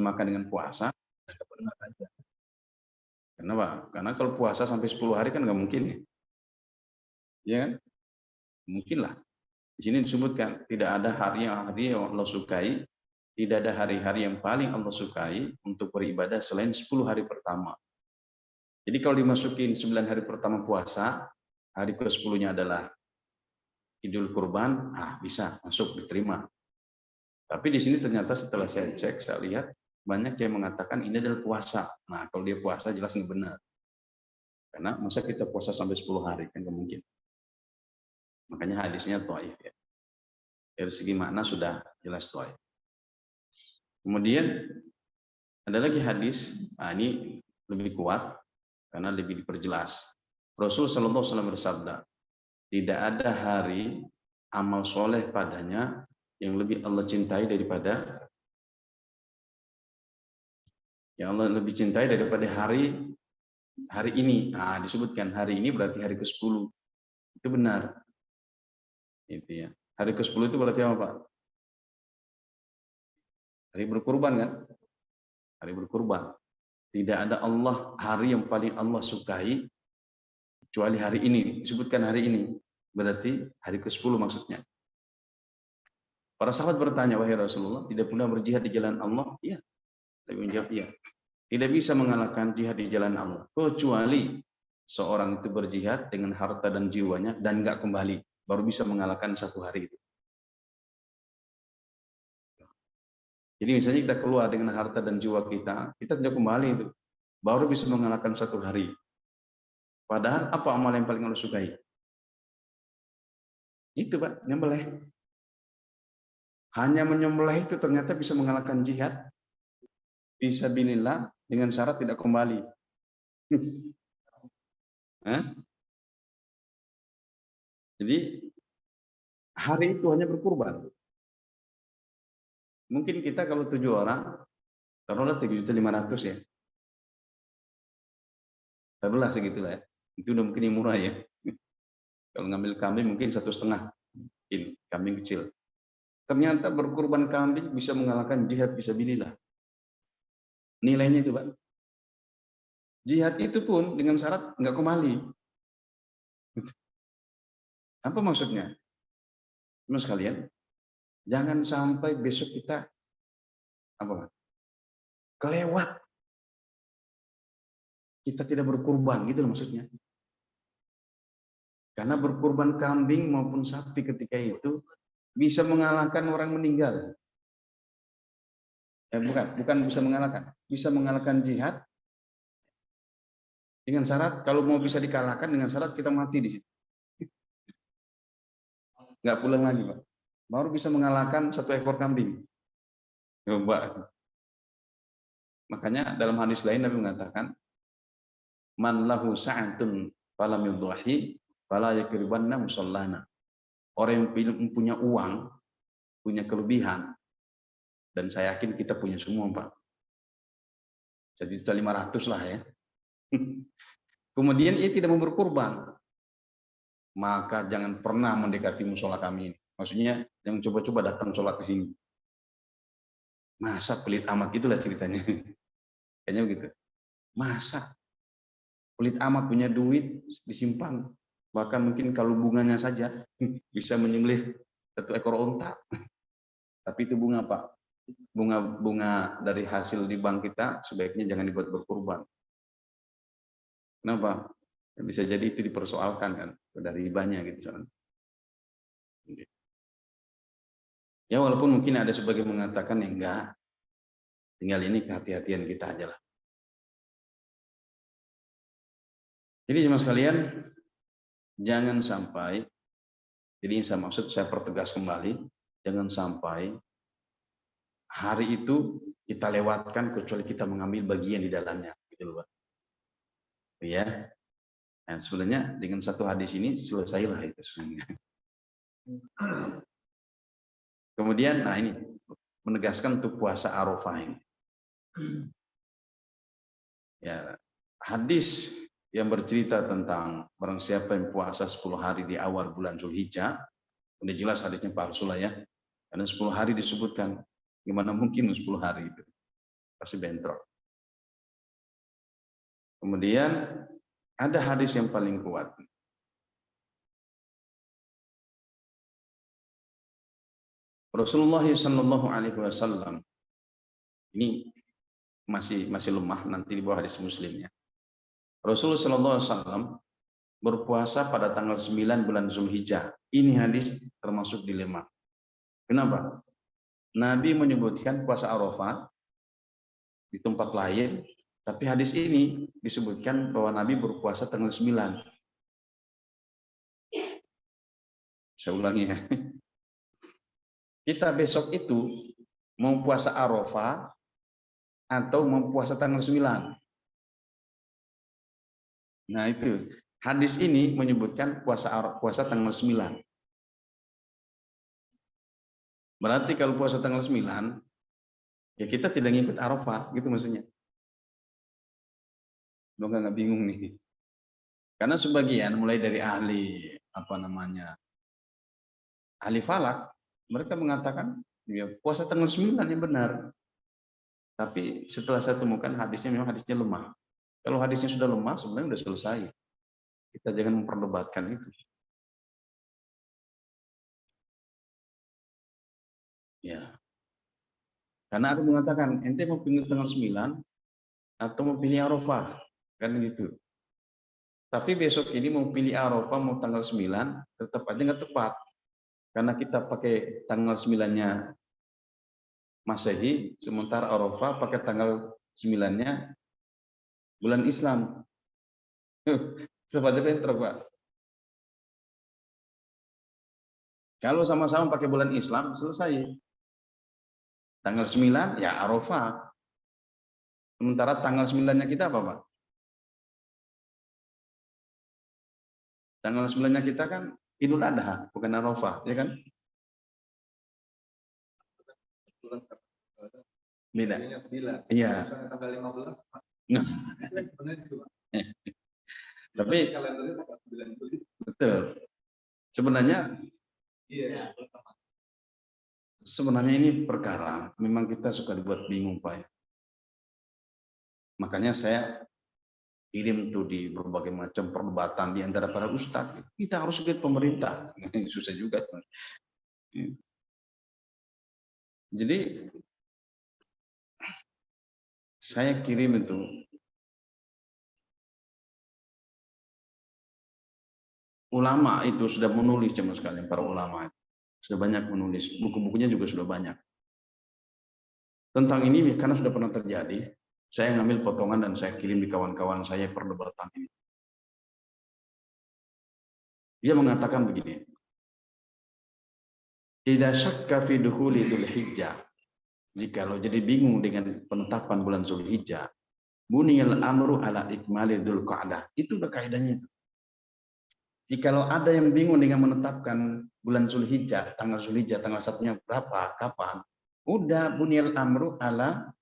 terjemahkan dengan puasa, benar aja. Kenapa? Karena kalau puasa sampai 10 hari kan nggak mungkin ya. Ya kan? Mungkin lah. Di sini disebutkan tidak ada hari yang Allah sukai, tidak ada hari-hari yang paling Allah sukai untuk beribadah selain 10 hari pertama. Jadi kalau dimasukin 9 hari pertama puasa, hari ke-10-nya adalah Idul Kurban, bisa masuk diterima. Tapi di sini ternyata setelah saya cek, saya lihat banyak yang mengatakan ini adalah puasa. Nah, kalau dia puasa jelas nggak benar. Karena masa kita puasa sampai 10 hari kan nggak mungkin. Makanya hadisnya dhaif ya. Dari segi makna sudah jelas dhaif. Kemudian ada lagi hadis, ini lebih kuat karena lebih diperjelas. Rasul sallallahu alaihi wasallam bersabda, tidak ada hari amal soleh padanya yang lebih Allah cintai daripada hari ini. Disebutkan hari ini berarti hari ke-10. Itu benar. Itu ya. Hari ke-10 itu berarti apa, Pak? Hari berkurban kan? Hari berkurban. Tidak ada hari yang paling Allah sukai kecuali hari ini. Disebutkan hari ini. Berarti hari ke-10 maksudnya. Para sahabat bertanya, wahai Rasulullah, tidak pernah berjihad di jalan Allah? Iya. Nabi menjawab, iya. Tidak bisa mengalahkan jihad di jalan Allah. Kecuali seorang itu berjihad dengan harta dan jiwanya dan nggak kembali. Baru bisa mengalahkan satu hari itu. Jadi misalnya kita keluar dengan harta dan jiwa kita tidak kembali itu. Baru bisa mengalahkan satu hari. Padahal apa amal yang paling Allah sukai? Itu Pak, nyembelih. Hanya menyembelih itu ternyata bisa mengalahkan jihad. Fisabilillah dengan syarat tidak kembali. Jadi hari itu hanya berkurban. Mungkin kita kalau 7 orang, taruhlah 3.500.000 ya. Taruhlah segitulah ya. Itu udah mungkin yang murah ya. Kalau ngambil kambing mungkin 1,5. Mungkin kambing kecil. Ternyata berkurban kambing bisa mengalahkan jihad fisabilillah. Nilainya itu Pak. Jihad itu pun dengan syarat nggak kembali. Apa maksudnya? Teman sekalian, jangan sampai besok kita kelewat. Kita tidak berkurban, gitu maksudnya. Karena berkurban kambing maupun sapi ketika itu bisa mengalahkan orang meninggal. Bukan bisa mengalahkan, bisa mengalahkan jihad dengan syarat kalau mau bisa dikalahkan dengan syarat kita mati di situ. Nggak pulang lagi, Pak. Baru bisa mengalahkan 1 ekor kambing. Coba. Makanya dalam hadis lain Nabi mengatakan, man lahu sa'atun falam yudhahi fala yakribanna musallana. Orang yang punya uang, punya kelebihan, dan saya yakin kita punya semua, Pak. 1.500.000 lah ya. Kemudian ia tidak mau berkurban, maka jangan pernah mendekati musola kami ini. Maksudnya jangan coba-coba datang sholat ke sini. Masa pelit amat, itulah ceritanya. Kayaknya begitu. Masa pelit amat punya duit disimpan, bahkan mungkin kalau bunganya saja bisa menyembelih 1 ekor unta. Tapi itu bunga, Pak. Bunga dari hasil di bank kita sebaiknya jangan dibuat berkurban. Kenapa? Bisa jadi itu dipersoalkan kan dari ribanya gitu soalnya. Ya walaupun mungkin ada sebagian mengatakan ya enggak, tinggal ini kehati-hatian kita aja lah. Jadi jemaah sekalian, jangan sampai, jadi yang saya maksud saya pertegas kembali, jangan sampai hari itu kita lewatkan kecuali kita mengambil bagian di dalamnya, gitu loh Pak. Ya, nah, sebenarnya dengan satu hadis ini selesailah itu sebenarnya. Kemudian, nah ini menegaskan untuk puasa Arafah ini. Ya, hadis yang bercerita tentang barang siapa yang puasa 10 hari di awal bulan Zulhijjah, udah jelas hadisnya palsu lah ya, karena 10 hari disebutkan, gimana mungkin 10 hari itu. pasti bentrok. Kemudian ada hadis yang paling kuat. Rasulullah Shallallahu Alaihi Wasallam ini masih lemah, nanti di bawah hadis Muslimnya. Rasulullah Shallallahu Alaihi Wasallam berpuasa pada tanggal 9 bulan Zulhijjah. Ini hadis termasuk dilema. Kenapa? Nabi menyebutkan puasa Arafah di tempat lain, tapi hadis ini disebutkan bahwa Nabi berpuasa tanggal 9. Saya ulangi ya. Kita besok itu mau puasa Arafah atau mau puasa tanggal 9. Nah itu, hadis ini menyebutkan puasa tanggal 9. Berarti kalau puasa tanggal 9, ya kita tidak ngikut Arafah, gitu maksudnya. Lo nggak bingung nih. Karena sebagian mulai dari ahli ahli falak, mereka mengatakan ya puasa tanggal 9 yang benar. Tapi setelah saya temukan hadisnya memang hadisnya lemah. Kalau hadisnya sudah lemah sebenarnya sudah selesai. Kita jangan memperdebatkan itu. Ya. Karena ada mengatakan ente mau pilih tanggal 9 atau mau pilih Arafah, kan gitu. Tapi besok ini mau pilih Arafah mau tanggal 9 tetap aja nggak tepat. Karena kita pakai tanggal 9-nya Masehi, sementara Arafah pakai tanggal 9-nya bulan Islam. Tetap aja bentrok, Pak. Kalau sama-sama pakai bulan Islam selesai. Tanggal 9 ya Arafah. Sementara tanggal 9-nya kita apa, Pak? Tanggal 9-nya kita kan Idul Adha, bukan Arafah, ya kan? Beda. Iya. Tanggal 15. Nah. Tapi betul. Sebenarnya ini perkara memang kita suka dibuat bingung, Pak. Makanya saya kirim tuh di berbagai macam perdebatan di antara para ustadz. Kita harus lihat pemerintah. Susah juga. Jadi saya kirim itu ulama itu sudah menulis sama sekali, para ulama sudah banyak menulis, buku-bukunya juga sudah banyak tentang ini karena sudah pernah terjadi. Saya ngambil potongan dan saya kirim di kawan-kawan saya perdebatan ini. Dia mengatakan begini, idza syakka fi dukhuli Dzulhijjah, jikalau jadi bingung dengan penetapan bulan Zulhijjah, buniyal amru ala ikmali Dzulqa'dah. Itu udah kaidahnya itu. Jikalau ada yang bingung dengan menetapkan bulan Zulhijjah, tanggal 1-nya berapa, kapan, udah buniyal amru ala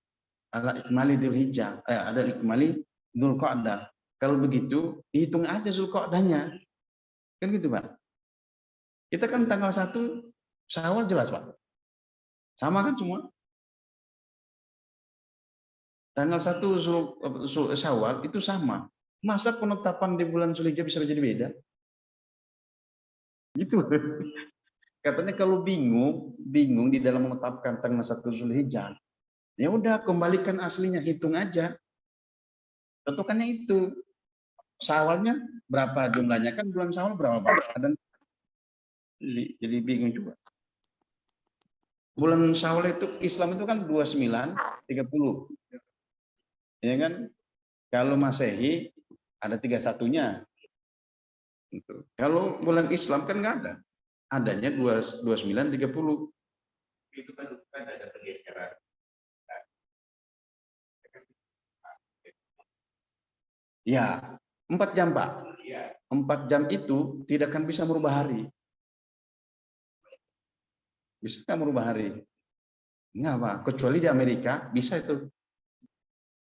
ikmali Dzulhijjah, ada ikmali Dzulqa'dah. Kalau begitu, hitung aja Dzulqa'dahnya. Kan gitu, Pak. Kita kan tanggal 1 Syawal jelas, Pak. Sama kan semua? Tanggal 1 Syawal itu sama. Masa penetapan di bulan Zulhijjah bisa jadi beda? Gitu. Katanya kalau bingung di dalam menetapkan tanggal 1 Zulhijjah, ya udah kembalikan aslinya, hitung aja. Tentukannya itu. Syawalnya berapa jumlahnya, kan bulan Syawal berapa, Pak? Jadi bingung juga. Bulan Syawal itu Islam itu kan 29, 30. Ya kan? Kalau Masehi ada 31-nya. Gitu. Kalau bulan Islam kan nggak ada. Adanya 29, 30. Itu kan ada pergeseran. Ya, 4 jam, Pak. 4 jam itu tidak akan bisa merubah hari. Bisa nggak merubah hari? Enggak, Pak. Kecuali di Amerika bisa itu.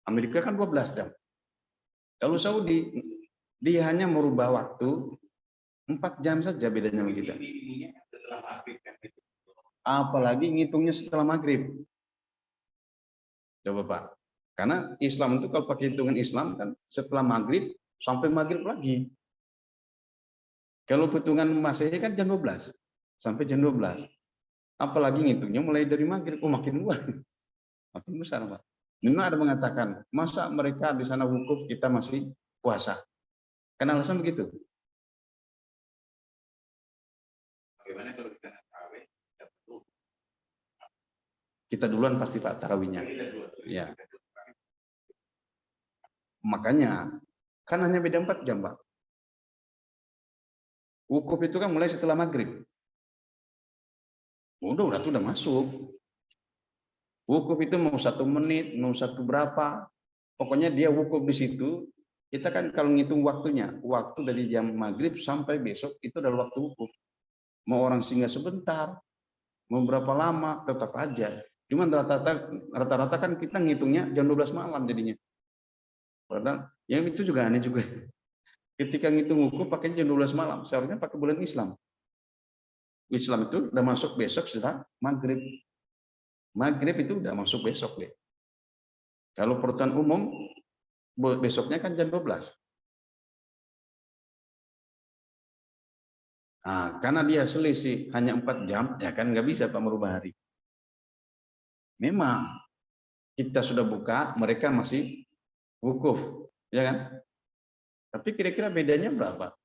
Amerika kan 12 jam. Kalau Saudi, dia hanya merubah waktu 4 jam saja bedanya sama kita. Apalagi ngitungnya setelah maghrib. Coba Pak. Karena Islam itu kalau pakai hitungan Islam kan setelah maghrib sampai maghrib lagi. Kalau hitungan Masehi kan jam 12 sampai jam 12. Apalagi ngitungnya mulai dari maghrib, makin luas, makin besar Pak. Memang ada mengatakan, masa mereka di sana wukuf kita masih puasa? Karena alasan begitu. Bagaimana kalau kita tarawih? Kita duluan pasti Pak tarawihnya. Ya. Makanya kan hanya beda 4 jam Pak. Wukuf itu kan mulai setelah maghrib. Udah masuk. Wukuf itu mau 1 menit, mau 1 berapa, pokoknya dia wukuf di situ. Kita kan kalau ngitung waktunya, waktu dari jam maghrib sampai besok itu adalah waktu wukuf. Mau orang singgah sebentar, mau berapa lama, tetap aja. Cuman rata-rata kan kita ngitungnya jam 12 malam jadinya. Padahal yang itu juga aneh juga. Ketika ngitung wukuf pakai jam 12 malam, seharusnya pakai bulan Islam. Islam itu udah masuk besok sudah maghrib. Maghrib itu udah masuk besok deh. Kalau peraturan umum besoknya kan jam 12. Nah, karena dia selisih hanya 4 jam, ya kan nggak bisa Pak merubah hari. Memang kita sudah buka, mereka masih wukuf, ya kan? Tapi kira-kira bedanya berapa?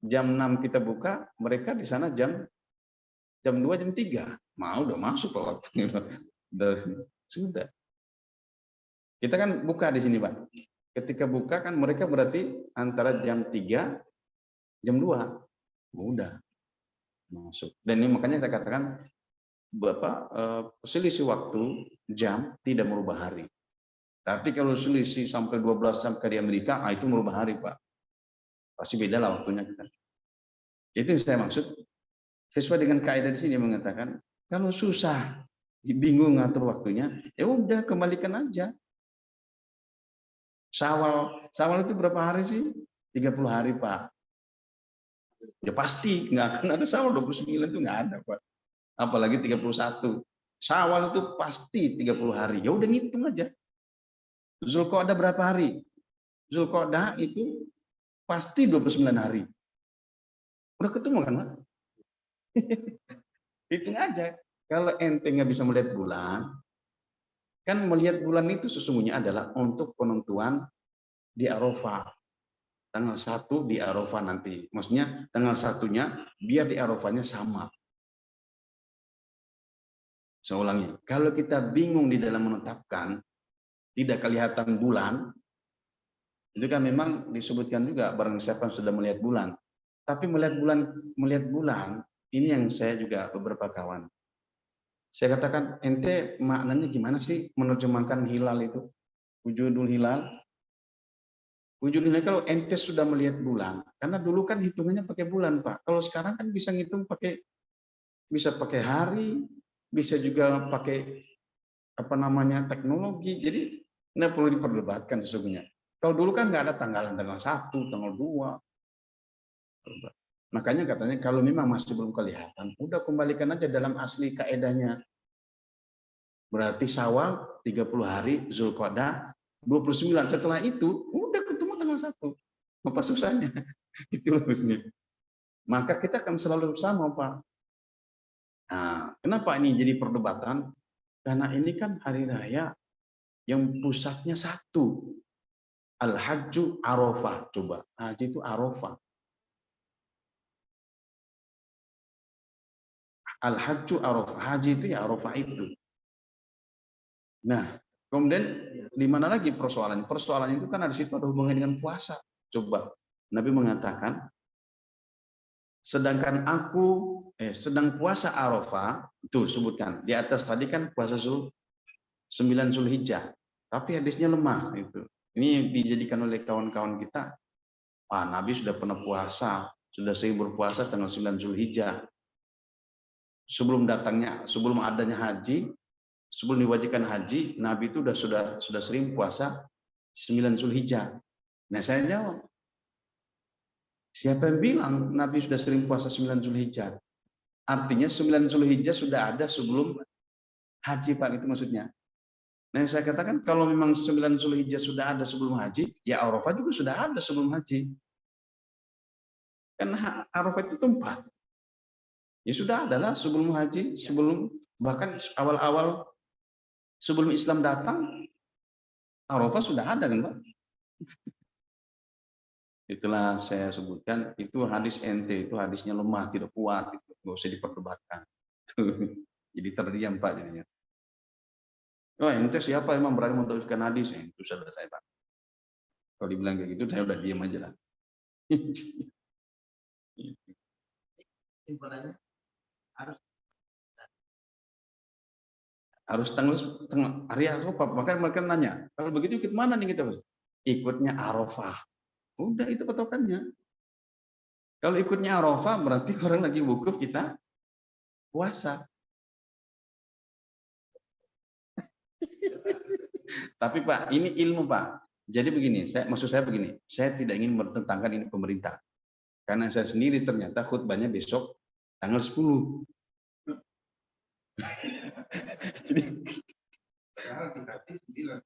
Jam 6 kita buka, mereka di sana jam 2, jam 3. Udah masuk Pak waktunya. Sudah. Kita kan buka di sini Pak. Ketika buka kan mereka berarti antara jam 3, jam 2. Udah masuk. Dan ini makanya saya katakan Bapak selisih waktu jam tidak merubah hari. Tapi kalau selisih sampai 12 jam ke di Amerika, itu merubah hari Pak. Pasti beda lah waktunya kita. Itu yang saya maksud. Sesuai dengan kaidah di sini mengatakan kalau susah, bingung ngatur waktunya, ya udah kembalikan aja. Syawal itu berapa hari sih? 30 hari Pak. Ya pasti nggak akan ada Syawal 29 itu nggak ada Pak. Apalagi 31. Syawal itu pasti 30 hari. Ya udah ngitung aja. Zulqa'dah berapa hari? Zulqa'dah itu pasti 29 hari. Udah ketemu kan Pak? Hitung aja. Kalau ente nggak bisa melihat bulan, kan melihat bulan itu sesungguhnya adalah untuk penentuan di Arafah. Tanggal 1 di Arafah nanti. Maksudnya tanggal 1-nya biar di Arafahnya sama. Saya ulangi, kalau kita bingung di dalam menetapkan, tidak kelihatan bulan, itu kan memang disebutkan juga barang siapa sudah melihat bulan. Tapi melihat bulan, ini yang saya juga beberapa kawan. Saya katakan, ente maknanya gimana sih menerjemahkan hilal itu? Wujudul hilal. Wujudul hilal kalau ente sudah melihat bulan, karena dulu kan hitungannya pakai bulan, Pak. Kalau sekarang kan bisa ngitung bisa pakai hari, bisa juga pakai teknologi. Jadi nggak perlu diperdebatkan sesungguhnya. Kalau dulu kan nggak ada tanggal 1, tanggal 2. Makanya katanya kalau memang masih belum kelihatan, udah kembalikan aja dalam asli kaedahnya. Berarti Syawal 30 hari, Zulqa'dah 29. Setelah itu udah ketemu tanggal 1. Apa susahnya? Itu harusnya. Maka kita akan selalu sama, Pak. Nah, kenapa ini jadi perdebatan? Karena ini kan hari raya yang pusatnya satu. Al-Hajju Arafah. Coba, haji itu Arafah. Al-Hajju Arafah. Haji itu ya Arafah itu. Nah, kemudian di mana lagi persoalannya? Persoalannya itu kan ada situ ada hubungannya dengan puasa. Coba, Nabi mengatakan, sedangkan aku sedang puasa Arafah, itu sebutkan. Di atas tadi kan puasa 9 Zulhijjah. Tapi hadisnya lemah itu. Ini dijadikan oleh kawan-kawan kita. Nabi sudah pernah puasa, sudah sering berpuasa tanggal 9 Zulhijjah. Sebelum adanya haji, sebelum diwajibkan haji, Nabi itu sudah sering puasa 9 Zulhijjah. Nah, saya jawab, siapa yang bilang Nabi sudah sering puasa 9 Zulhijjah? Artinya 9 Zulhijjah sudah ada sebelum haji, Pak, itu maksudnya. Nah, saya katakan kalau memang 9 Zulhijjah sudah ada sebelum haji, ya Arafah juga sudah ada sebelum haji. Kan Arafah itu tempat. Ya sudah adalah sebelum haji, sebelum bahkan awal-awal sebelum Islam datang, Arafah sudah ada kan, Pak? Itulah saya sebutkan, itu hadis ente, itu hadisnya lemah, tidak kuat, itu nggak usah diperdebatkan. Jadi terdiam Pak jadinya. Oh ente siapa emang berani menutupkan hadis? Itu selesai Pak. Kalau dibilang kayak gitu, saya udah diam aja lah. Simpulannya harus tanggal hari Arafah. Maka mereka nanya, kalau begitu ikut mana nih kita? Ikutnya Arafah. Udah itu patokannya. Kalau ikutnya Arafah berarti orang lagi wukuf, kita puasa. Tapi Pak, ini ilmu Pak. Jadi begini, maksud saya begini, saya tidak ingin bertentangkan ini pemerintah. Karena saya sendiri ternyata khutbahnya besok tanggal 10. Jadi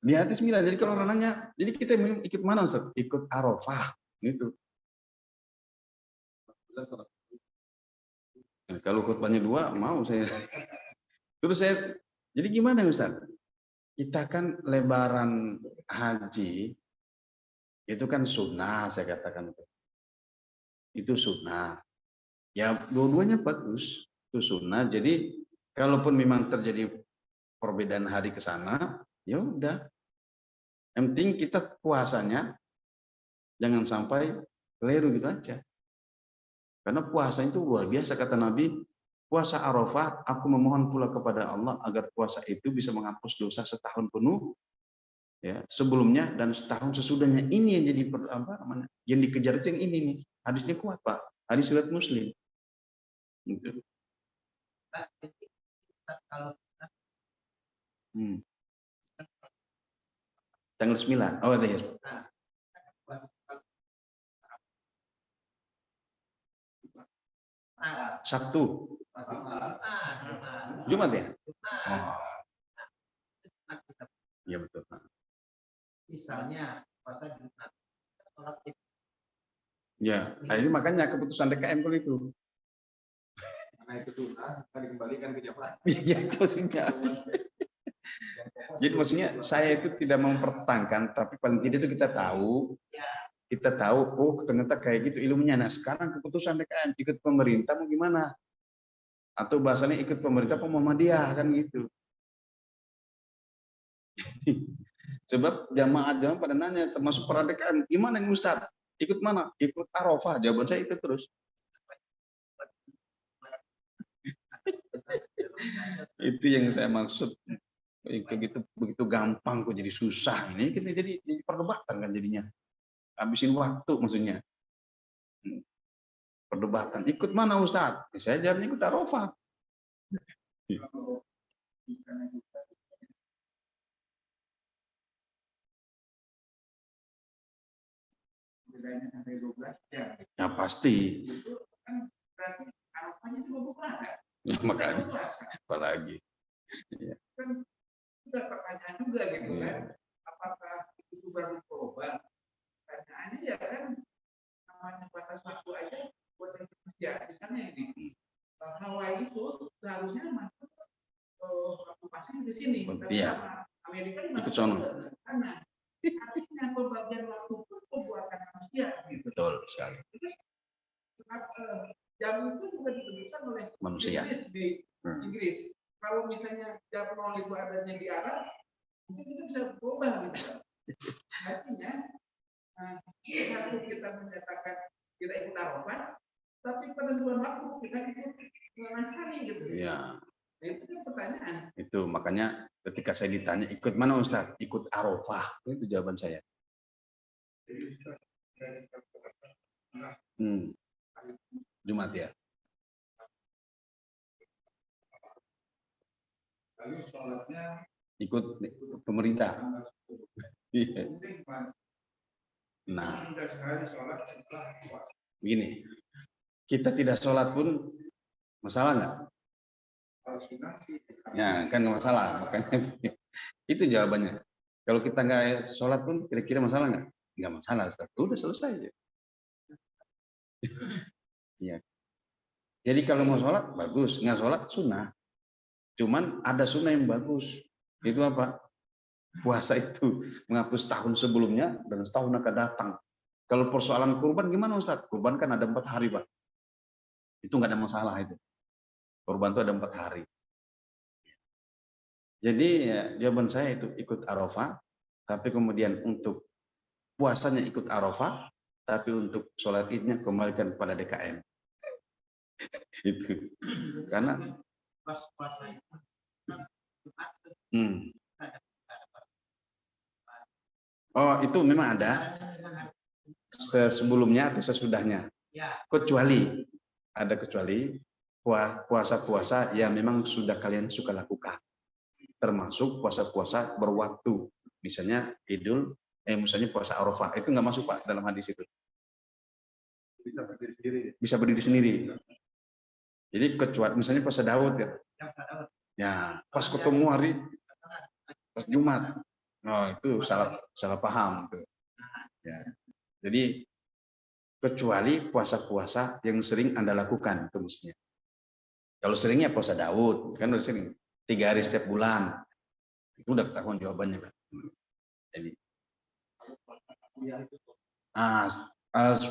di hati 9. Jadi kalau orang nanya, jadi kita ikut mana Ustaz? Ikut Arafah gitu. Nah, kalau khutbahnya 2 mau saya. Terus saya, jadi gimana Ustaz? Kita kan lebaran haji itu kan sunnah, saya katakan itu sunnah. Ya dua-duanya bagus, itu sunnah. Jadi kalaupun memang terjadi perbedaan hari ke sana, ya udah. Yang penting kita puasanya jangan sampai keliru gitu aja. Karena puasa itu luar biasa kata Nabi. Puasa Arafah, aku memohon pula kepada Allah agar puasa itu bisa menghapus dosa setahun penuh, ya sebelumnya dan setahun sesudahnya. Ini yang jadi yang dikejar itu yang ini nih. Hadisnya kuat Pak. Hadis riwayat Muslim. Gitu. Tanggal 9. Oh ada ya. Sabtu. Jumat ya? Oh. Iya betul. Misalnya puasa Jumat, sholat Id. Ya, ini makanya keputusan DKM kalau itu. Karena itu tunda, kita dikembalikan ke jam lain. Iya itu maksudnya. Jadi maksudnya saya itu tidak mempertentangkan, tapi paling tidak itu kita tahu, oh ternyata kayak gitu ilmunya. Nah sekarang keputusan DKM ikut pemerintah mau gimana? Atau bahasanya ikut pemerintah Muhammadiyah kan gitu. Sebab jamaah pada nanya, termasuk para DKM, gimana yang Ustaz? Ikut mana? Ikut Arafah. Jawaban saya itu terus. Itu yang saya maksud. Begitu gampang kok jadi susah. Ini kita jadi perdebatan kan jadinya. Habisin waktu maksudnya. Perdebatan. Ikut mana Ustaz? Saya jawabnya ikut Arafah. Ya pasti. Ya, makanya apalagi. Ya. Kan sudah pertanyaan juga gitu kan. Apakah itu baru korban? Pertanyaannya ya kan namanya batas waktu aja buat yang kerja di sana ini. Hawaii itu seharusnya masuk okupasi di sini. Iya. Amerika ikut sono. Karena artinya pembagian waktu pun pembuatan manusia. Gitu. Betul sekali. Jam itu juga ditentukan oleh manusia di Inggris. Kalau misalnya jam 0 itu adanya di Arab, mungkin kita bisa berubah gitu. Artinya, satu kita menyatakan kita ikut Arafah, tapi penentuan waktu kita ikut Nasrani gitu. Iya. Nah, itu kan pertanyaan. Itu makanya ketika saya ditanya ikut mana Ustaz? Ikut Arafah. Itu jawaban saya. Jumat ya. Lalu sholatnya ikut pemerintah. Nah, begini, kita tidak sholat pun masalah nggak? Ya kan nggak masalah, makanya Itu jawabannya. Kalau kita nggak sholat pun kira-kira masalah nggak? Nggak masalah, Ustaz. Udah selesai aja. Ya. Jadi kalau mau sholat bagus, nggak sholat sunnah. Cuman ada sunnah yang bagus. Itu apa? Puasa itu menghapus tahun sebelumnya dan setahun akan datang. Kalau persoalan kurban gimana Ustaz? Kurban kan ada 4 hari, Pak. Itu nggak ada masalah itu. Kurban itu ada 4 hari. Jadi ya, jawaban saya itu ikut Arafah, tapi kemudian untuk puasanya ikut Arafah, tapi untuk sholat idnya kembalikan kepada DKM. Itu karena pas puasa itu oh itu memang ada sebelumnya atau sesudahnya, kecuali ada puasa-puasa yang memang sudah kalian suka lakukan, termasuk puasa-puasa berwaktu, misalnya misalnya puasa Arafah, itu nggak masuk Pak dalam hadis itu. Bisa berdiri sendiri. Jadi kecuali misalnya puasa Daud ya. Ya, pas ketemu hari pas Jumat. Oh, itu salah paham tuh. Ya. Jadi kecuali puasa-puasa yang sering Anda lakukan itu mestinya. Kalau seringnya puasa Daud, kan udah sering 3 hari setiap bulan. Itu udah ketahuan jawabannya, Pak. Jadi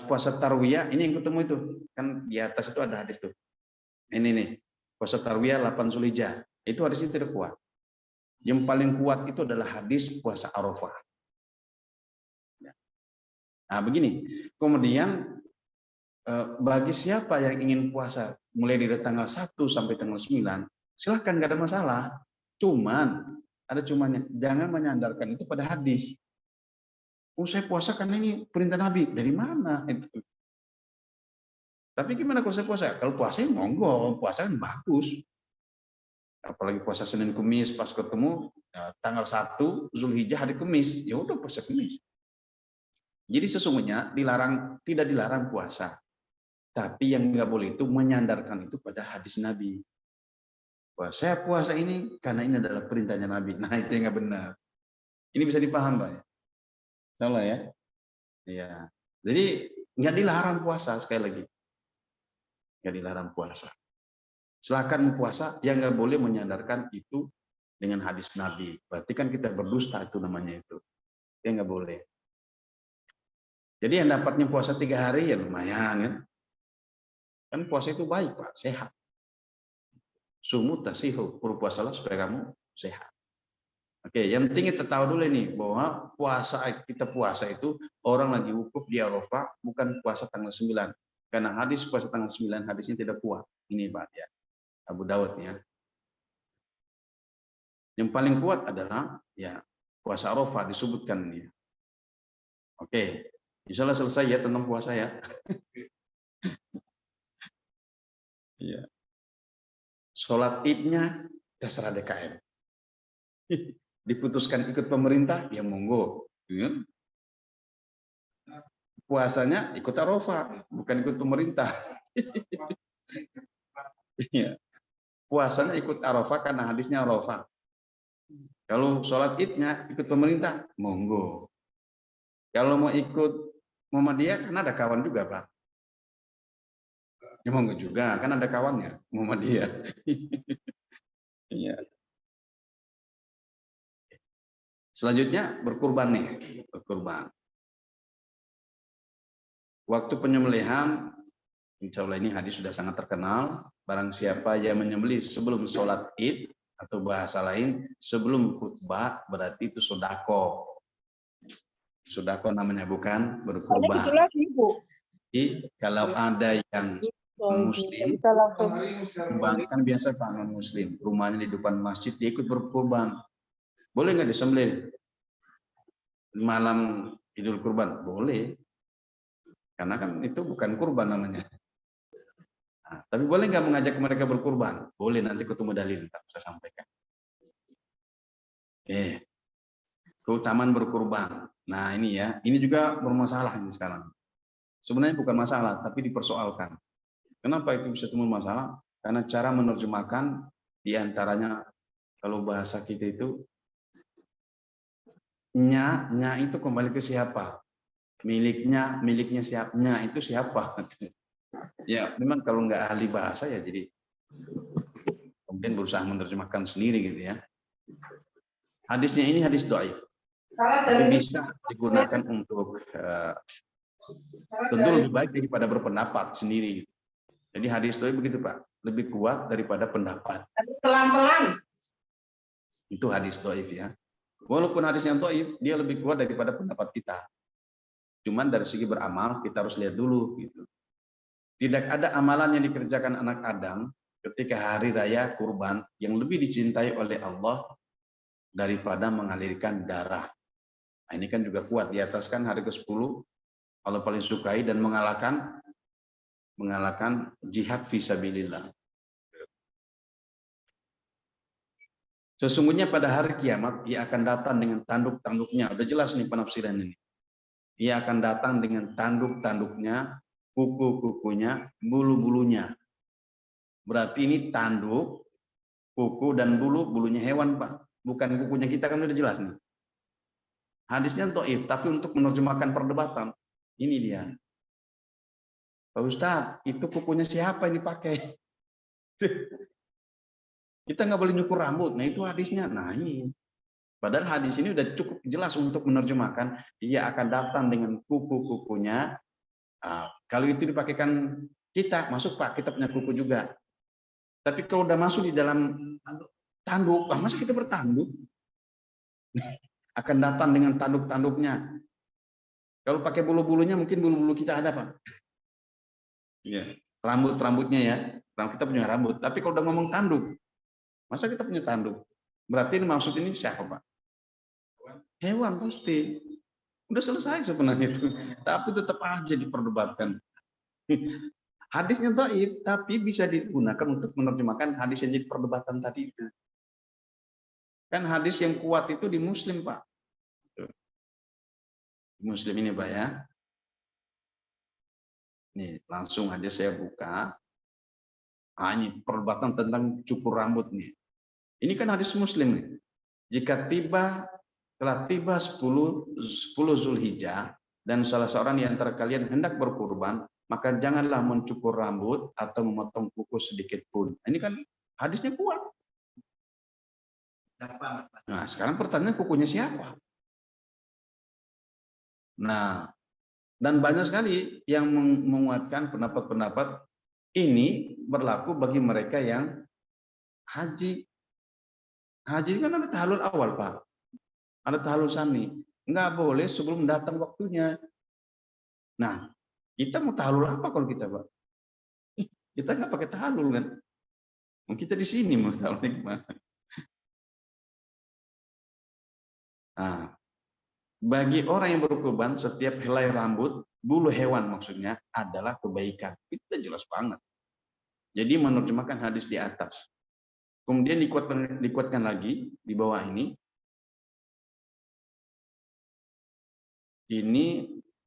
puasa Tarwiyah ini yang ketemu itu. Kan di atas itu ada hadis tuh. Ini nih, puasa Tarwiyah 8 Zulhijjah. Itu hadisnya tidak kuat. Yang paling kuat itu adalah hadis puasa Arafah. Nah, begini. Kemudian bagi siapa yang ingin puasa mulai dari tanggal 1 sampai tanggal 9, silahkan, nggak ada masalah. Cuman, ada cumannya, jangan menyandarkan itu pada hadis. Oh, saya puasa karena ini perintah Nabi. Dari mana itu? Tapi gimana kalau saya puasa? Kalau puasa monggo, puasa kan bagus. Apalagi puasa Senin Kamis pas ketemu tanggal 1 Zulhijjah hari Kamis, ya udah puasa Kamis. Jadi sesungguhnya tidak dilarang puasa. Tapi yang nggak boleh itu menyandarkan itu pada hadis Nabi. Wah, saya puasa ini karena ini adalah perintahnya Nabi. Nah, itu yang nggak benar. Ini bisa dipaham, Pak. Salah ya? Iya. Jadi nggak dilarang puasa, sekali lagi. Nggak dilarang puasa. Silakan puasa, yang nggak boleh menyandarkan itu dengan hadis Nabi. Berarti kan kita berdusta itu namanya itu. Ya nggak boleh. Jadi yang dapatnya puasa 3 hari ya lumayan kan. Kan puasa itu baik Pak, sehat. Sumu tasihu, berpuasalah supaya kamu sehat. Oke, yang penting kita tahu dulu nih bahwa kita puasa itu orang lagi wukuf di Arafah, bukan puasa tanggal 9. Karena hadis puasa tanggal 9 hadisnya tidak kuat. Ini Pak ya. Abu Dawud ya. Yang paling kuat adalah ya puasa Arafah disebutkan ini. Oke, insyaallah selesai ya tentang puasa ya. Iya. Sholat idnya terserah DKM. Diputuskan ikut pemerintah ya monggo. Ya. Puasanya ikut Arafah, bukan ikut pemerintah. Iya. Puasanya ikut Arafah karena hadisnya Arafah. Kalau sholat idnya ikut pemerintah, monggo. Kalau mau ikut Muhammadiyah, kan ada kawan juga, Pak. Ya monggo juga, kan ada kawannya, Muhammadiyah. Iya. Selanjutnya berkurban nih, berkurban. Waktu penyembelihan, insya Allah ini hadis sudah sangat terkenal. Barang siapa yang menyembelih sebelum sholat id, atau bahasa lain, sebelum khutbah, berarti itu sodako. Sodako namanya, bukan berkurban. Jadi kalau ada yang muslim, kan biasa Pak non-muslim, rumahnya di depan masjid, dia ikut berkurban. Boleh nggak disembelih malam Idul Kurban? Boleh. Karena kan itu bukan kurban namanya. Nah, tapi boleh nggak mengajak mereka berkurban? Boleh, nanti ketemu dalil, saya sampaikan. Keutamaan berkurban. Nah ini ya, ini juga bermasalah ini sekarang. Sebenarnya bukan masalah, tapi dipersoalkan. Kenapa itu bisa timbul masalah? Karena cara menerjemahkan diantaranya, kalau bahasa kita itu nya itu kembali ke siapa? Miliknya siapnya itu siapa? Ya, memang kalau nggak ahli bahasa ya jadi kemudian berusaha menerjemahkan sendiri gitu ya. Hadisnya ini hadis dhaif. Tapi bisa digunakan untuk tentu lebih baik daripada berpendapat sendiri. Jadi hadis dhaif begitu Pak, lebih kuat daripada pendapat. Pelan-pelan. Itu hadis dhaif ya. Walaupun hadis yang dhaif, dia lebih kuat daripada pendapat kita. Cuman dari segi beramal kita harus lihat dulu gitu. Tidak ada amalan yang dikerjakan anak Adam ketika hari raya kurban yang lebih dicintai oleh Allah daripada mengalirkan darah. Nah, ini kan juga kuat di atas kan hari ke-10 Allah paling sukai dan mengalahkan jihad fisabilillah. Sesungguhnya pada hari kiamat ia akan datang dengan tanduk-tanduknya. Udah jelas nih penafsiran ini. Ia akan datang dengan tanduk-tanduknya, kuku-kukunya, bulu-bulunya. Berarti ini tanduk, kuku dan bulunya hewan Pak. Bukan kukunya kita kan udah jelas nih. Hadisnya dhaif, tapi untuk menerjemahkan perdebatan, ini dia. Pak Ustadz, itu kukunya siapa yang dipakai? Kita nggak boleh nyukur rambut. Nah itu hadisnya. Nah ini. Padahal hadis ini udah cukup jelas untuk menerjemahkan. Ia akan datang dengan kuku-kukunya. Kalau itu dipakaikan kita, masuk Pak, kita punya kuku juga. Tapi kalau udah masuk di dalam tanduk, masa kita bertanduk? Akan datang dengan tanduk-tanduknya. Kalau pakai bulu-bulunya, mungkin bulu-bulu kita ada Pak. Ya, rambut-rambutnya ya. Kita punya rambut. Tapi kalau udah ngomong tanduk, masa kita punya tanduk? Berarti ini maksud ini siapa Pak? Hewan pasti. Udah selesai sebenarnya itu. Tapi tetap aja diperdebatkan. Hadisnya dhaif, tapi bisa digunakan untuk menerjemahkan hadis yang jadi perdebatan tadi. Kan hadis yang kuat itu di Muslim Pak. Muslim ini Pak ya. Nih langsung aja saya buka. Ini perdebatan tentang cukur rambut nih. Ini kan hadis Muslim nih. Jika telah tiba 10 Zulhijjah dan salah seorang di antara kalian hendak berkurban, maka janganlah mencukur rambut atau memotong kuku sedikit pun. Ini kan hadisnya kuat. Nah, sekarang pertanyaan kukunya siapa? Nah, dan banyak sekali yang menguatkan pendapat-pendapat ini berlaku bagi mereka yang haji. Haji kan ada tahallul awal, Pak. Ada tahallul sani. Nggak boleh sebelum datang waktunya. Nah, kita mau tahallul apa kalau kita, Pak? Kita nggak pakai tahallul kan? Kita di sini mau tahallul gimana? Nah, bagi orang yang berkurban, setiap helai rambut, bulu hewan maksudnya adalah kebaikan. Itu jelas banget. Jadi menerjemahkan hadis di atas. Kemudian dikuatkan lagi di bawah ini. Ini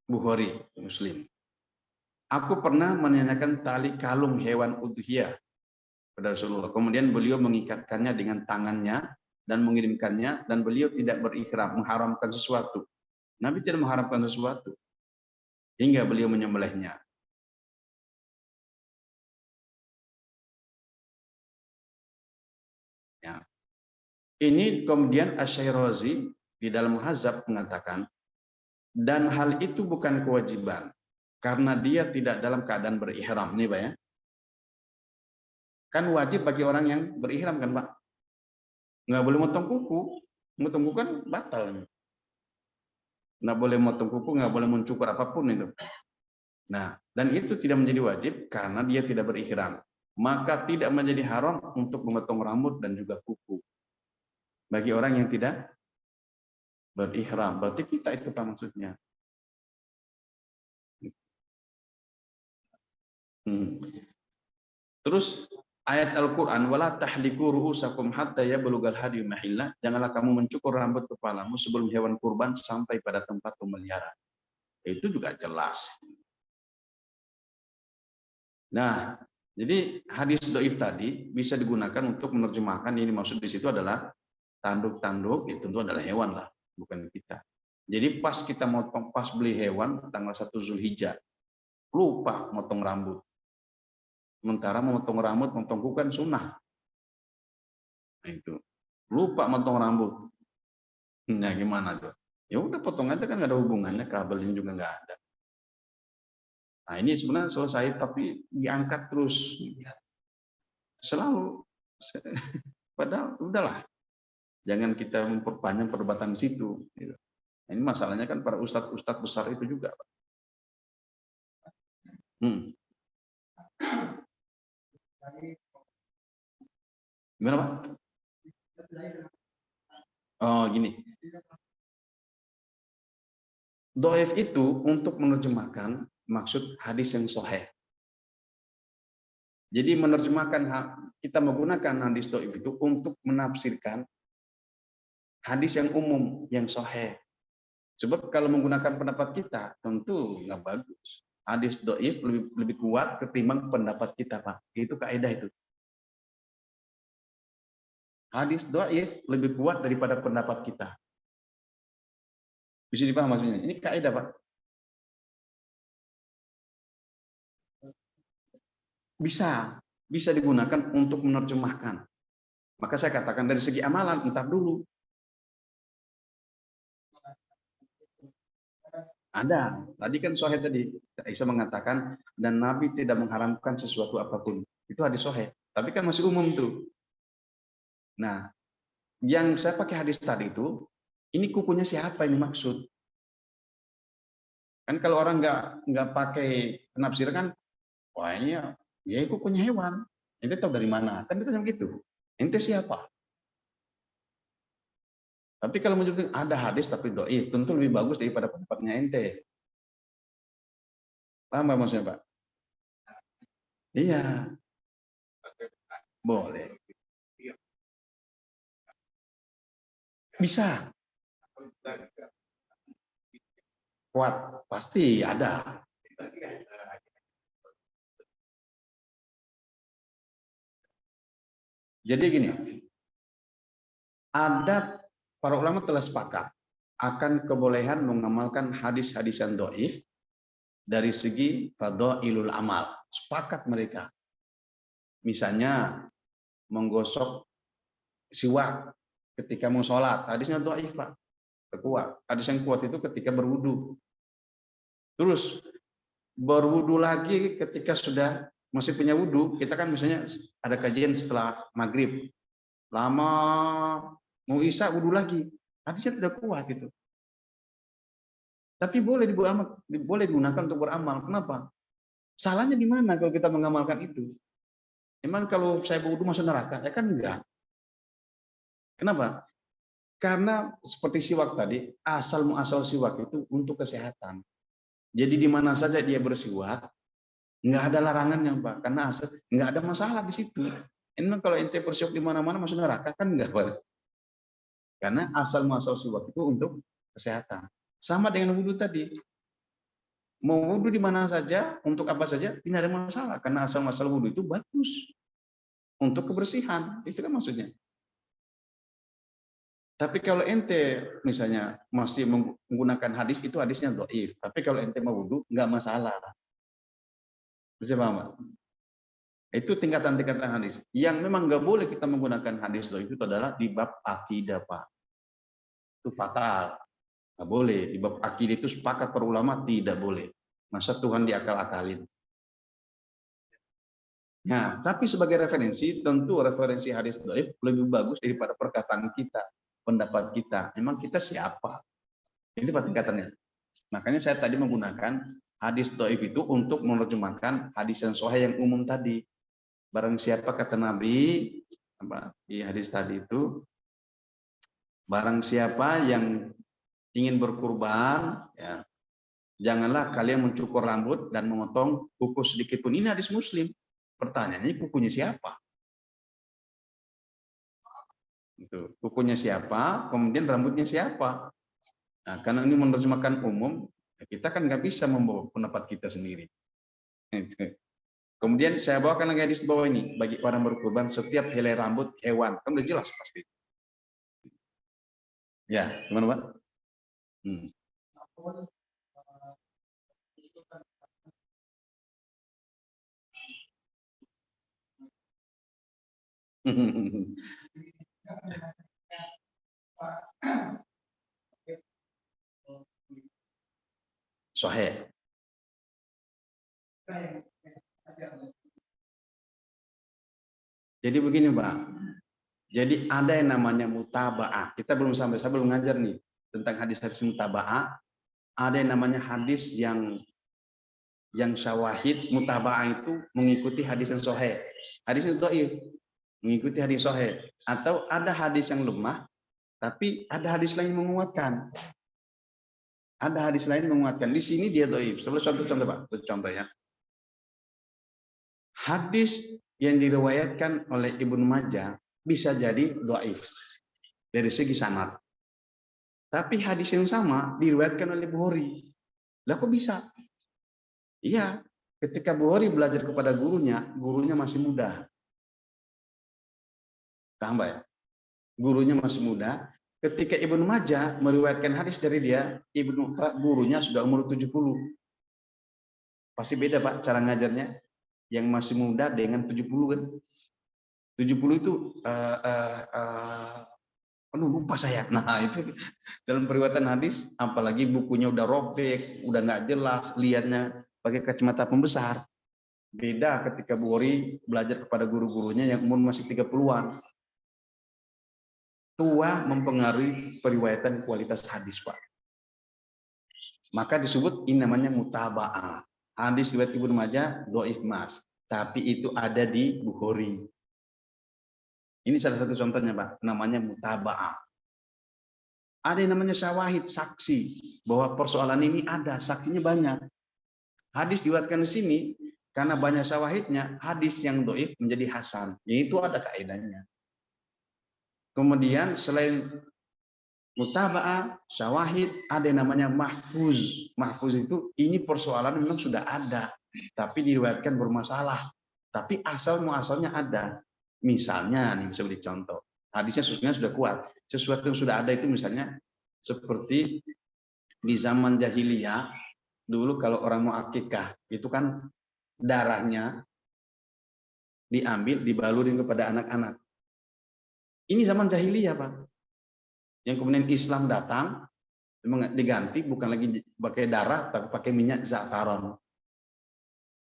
Bukhari, Muslim. Aku pernah menanyakan tali kalung hewan udhiyah pada Rasulullah. Kemudian beliau mengikatkannya dengan tangannya dan mengirimkannya, dan beliau tidak berikhram, mengharamkan sesuatu. Nabi tidak mengharamkan sesuatu hingga beliau menyembelihnya. Ya. Ini kemudian Asy-Syairazi di dalam Muhazzab mengatakan, dan hal itu bukan kewajiban karena dia tidak dalam keadaan berihram. Ini Pak ya. Kan wajib bagi orang yang berihram kan Pak. Nggak boleh motong kuku. Motong kuku kan batal. Nggak boleh motong kuku, nggak boleh mencukur apapun itu. Nah, dan itu tidak menjadi wajib karena dia tidak berihram. Maka tidak menjadi haram untuk memotong rambut dan juga kuku. Bagi orang yang tidak berihram. Berarti kita itu Pak maksudnya. Terus ayat Al-Quran, wala tahliku ru'usakum hatta yablughal hadyu mahillah. Janganlah kamu mencukur rambut kepalamu sebelum hewan kurban sampai pada tempat pemelihara. Itu juga jelas. Nah, jadi hadis dhaif tadi bisa digunakan untuk menerjemahkan ini maksud di situ adalah tanduk-tanduk itu tentu adalah hewan lah. bukan kita. Jadi pas kita pas beli hewan tanggal 1 Zulhijjah, lupa motong rambut. Sementara memotong rambut, motong kuku kan sunnah. Nah, itu. Lupa motong rambut. Nah, gimana tuh? Ya udah potong aja, kan nggak ada hubungannya, kabelnya juga nggak ada. Nah, ini sebenarnya selesai, tapi diangkat terus. Selalu. Padahal udahlah. Jangan kita memperpanjang perdebatan di situ. Nah, ini masalahnya kan para ustadz-ustadz besar itu juga. Gimana, Pak? Oh, gini. Dhaif itu untuk menerjemahkan maksud hadis yang sahih. Jadi menerjemahkan, kita menggunakan hadis dhaif itu untuk menafsirkan hadis yang umum, yang sahih. Sebab kalau menggunakan pendapat kita, tentu nggak bagus. Hadis dhaif lebih kuat ketimbang pendapat kita, Pak. Itu kaidah itu. Hadis dhaif lebih kuat daripada pendapat kita. Bisa dipaham maksudnya? Ini kaidah, Pak. Bisa digunakan untuk menerjemahkan. Maka saya katakan dari segi amalan, entar dulu. Ada. Tadi kan sahih tadi. Aisyah mengatakan, dan Nabi tidak mengharamkan sesuatu apapun. Itu hadis sahih. Tapi kan masih umum tuh. Nah, yang saya pakai hadis tadi itu, ini kukunya siapa ini maksud? Kan kalau orang nggak pakai penafsir kan, wah ini ya kukunya hewan. Ente tahu dari mana? Kan kita sama gitu. Ente siapa? Tapi kalau menyebutkan ada hadis tapi dhaif, tentu lebih bagus daripada pendapatnya ente. Paham nggak maksudnya, Pak? Iya. Boleh. Bisa. Kuat, pasti ada. Jadi gini, ada para ulama telah sepakat akan kebolehan mengamalkan hadis-hadis yang dhaif dari segi fadhailul amal. Sepakat mereka. Misalnya menggosok siwak ketika mau sholat, hadisnya dhaif, Pak. Kuat. Hadis yang kuat itu ketika berwudu. Terus berwudu lagi ketika sudah masih punya wudu. Kita kan misalnya ada kajian setelah maghrib, lama mau isya wudu lagi. Hadisnya tidak kuat itu. Tapi boleh digunakan untuk beramal. Kenapa? Salahnya di mana kalau kita mengamalkan itu? Emang kalau saya berwudu masuk neraka? Ya kan enggak. Kenapa? Karena seperti siwak tadi, asal muasal siwak itu untuk kesehatan. Jadi di mana saja dia bersiwak, nggak ada larangannya, Pak. Karena asal nggak ada masalah di situ. Ini kalau ente bersiwak di mana-mana masuk neraka kan enggak, Pak. Karena asal muasal siwak itu untuk kesehatan. Sama dengan wudhu tadi. Mau wudhu di mana saja, untuk apa saja, tidak ada masalah. Karena asal muasal wudhu itu bagus untuk kebersihan. Itu kan maksudnya. Tapi kalau ente misalnya masih menggunakan hadis, itu hadisnya dhaif. Tapi kalau ente mau wudu, nggak masalah. Bisa paham, Pak? Itu tingkatan-tingkatan hadis. Yang memang nggak boleh kita menggunakan hadis dhaif itu adalah di bab akidah, Pak. Itu fatal. Nggak boleh. Di bab akidah itu sepakat para ulama tidak boleh. Masa Tuhan diakal-akalin. Nah, tapi sebagai referensi, tentu referensi hadis dhaif lebih bagus daripada perkataan kita. Pendapat kita, memang kita siapa? Ini tingkatannya. Makanya saya tadi menggunakan hadis dhaif itu untuk menerjemahkan hadis yang sahih yang umum tadi. Barang siapa kata Nabi di hadis tadi itu, barang siapa yang ingin berkurban, ya, janganlah kalian mencukur rambut dan memotong kuku sedikit pun. Ini hadis Muslim. Pertanyaannya kukunya siapa? Itu kukunya siapa, kemudian rambutnya siapa. Nah, karena ini menerjemahkan umum, kita kan nggak bisa membawa pendapat kita sendiri. Kemudian saya bawakan lagi hadis bawah ini, bagi orang berkurban setiap helai rambut hewan, kan udah jelas pasti. Ya, gimana, Pak? Hmm. Sahih. Jadi begini, Pak. Jadi ada yang namanya mutaba'ah. Kita belum sampai, saya belum ngajar nih tentang hadis-hadis mutaba'ah. Ada yang namanya hadis yang syawahid. Mutaba'ah itu mengikuti hadis yang sahih. Hadis yang dhaif mengikuti hadis sahih. Atau ada hadis yang lemah, tapi ada hadis lain menguatkan. Ada hadis lain menguatkan. Di sini dia dhaif. Contoh Pak. Contoh ya. Hadis yang diriwayatkan oleh Ibnu Majah bisa jadi dhaif dari segi sanad. Tapi hadis yang sama diriwayatkan oleh Bukhari. Lah kok bisa? Iya, ketika Bukhari belajar kepada gurunya masih muda. Tambah ya. Gurunya masih muda. Ketika Ibnu Majah meriwayatkan hadis dari dia, gurunya sudah umur 70. Pasti beda Pak cara ngajarnya. Yang masih muda dengan 70 kan. 70 itu lupa saya. Nah, itu dalam periwayatan hadis, apalagi bukunya udah robek, udah nggak jelas, lihatnya pakai kacamata pembesar. Beda ketika Bukhari belajar kepada guru-gurunya yang umur masih 30-an. Tua mempengaruhi periwayatan kualitas hadis, Pak. Maka disebut ini namanya mutaba'ah. Hadis riwayat Ibnu Majah dhaif Mas, tapi itu ada di Bukhari. Ini salah satu contohnya, Pak, namanya mutaba'ah. Ada yang namanya syawahid, saksi bahwa persoalan ini ada, saksinya banyak. Hadis diriwayatkan di sini karena banyak syawahidnya, hadis yang dhaif menjadi hasan. Yaitu ada kaidahnya. Kemudian selain mutaba'ah, syawahid, ada yang namanya mahfuz. Mahfuz itu ini persoalan memang sudah ada, tapi diriwayatkan bermasalah. Tapi asal muasalnya ada. Misalnya nih sebagai contoh, hadisnya sudah kuat. Sesuatu yang sudah ada itu misalnya seperti di zaman jahiliyah dulu kalau orang mau akikah itu kan darahnya diambil dibalurin kepada anak-anak. Ini zaman jahiliyah, Pak. Yang kemudian Islam datang memang diganti bukan lagi pakai darah tapi pakai minyak za'faron.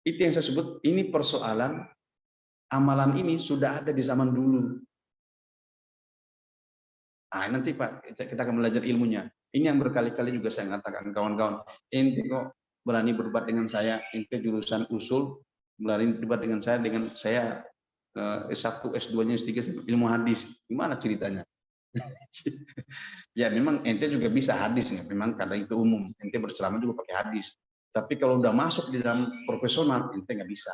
Itu yang saya sebut ini persoalan amalan ini sudah ada di zaman dulu. Ah, nanti Pak kita akan belajar ilmunya. Ini yang berkali-kali juga saya katakan kawan-kawan, ente kok berani berdebat dengan saya, ente jurusan usul, berani berdebat dengan saya S1, S2-nya, S3 ilmu hadis. Gimana ceritanya? Ya memang ente juga bisa hadis ya, memang karena itu umum. Ente berceramah juga pakai hadis. Tapi kalau udah masuk di dalam profesional, ente nggak bisa.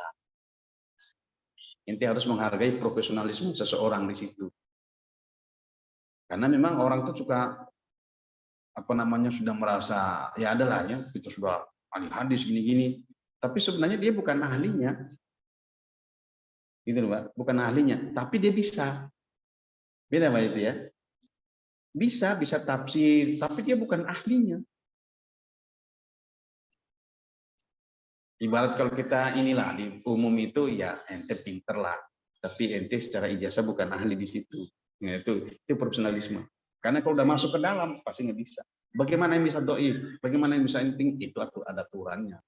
Ente harus menghargai profesionalisme seseorang di situ. Karena memang orang itu suka sudah merasa ya adalah ya kita sudah ahli hadis gini-gini. Tapi sebenarnya dia bukan ahlinya. Gitu loh, Pak. Bukan ahlinya, tapi dia bisa. Beda Pak itu ya. Bisa tafsir, tapi dia bukan ahlinya. Ibarat kalau kita inilah di umum itu ya ente pinter lah, tapi ente secara ijazah bukan ahli di situ. Ya, itu profesionalisme. Karena kalau udah masuk ke dalam pasti nggak bisa. Bagaimana yang bisa dhaif? Bagaimana yang bisa inting? Itu ada aturannya.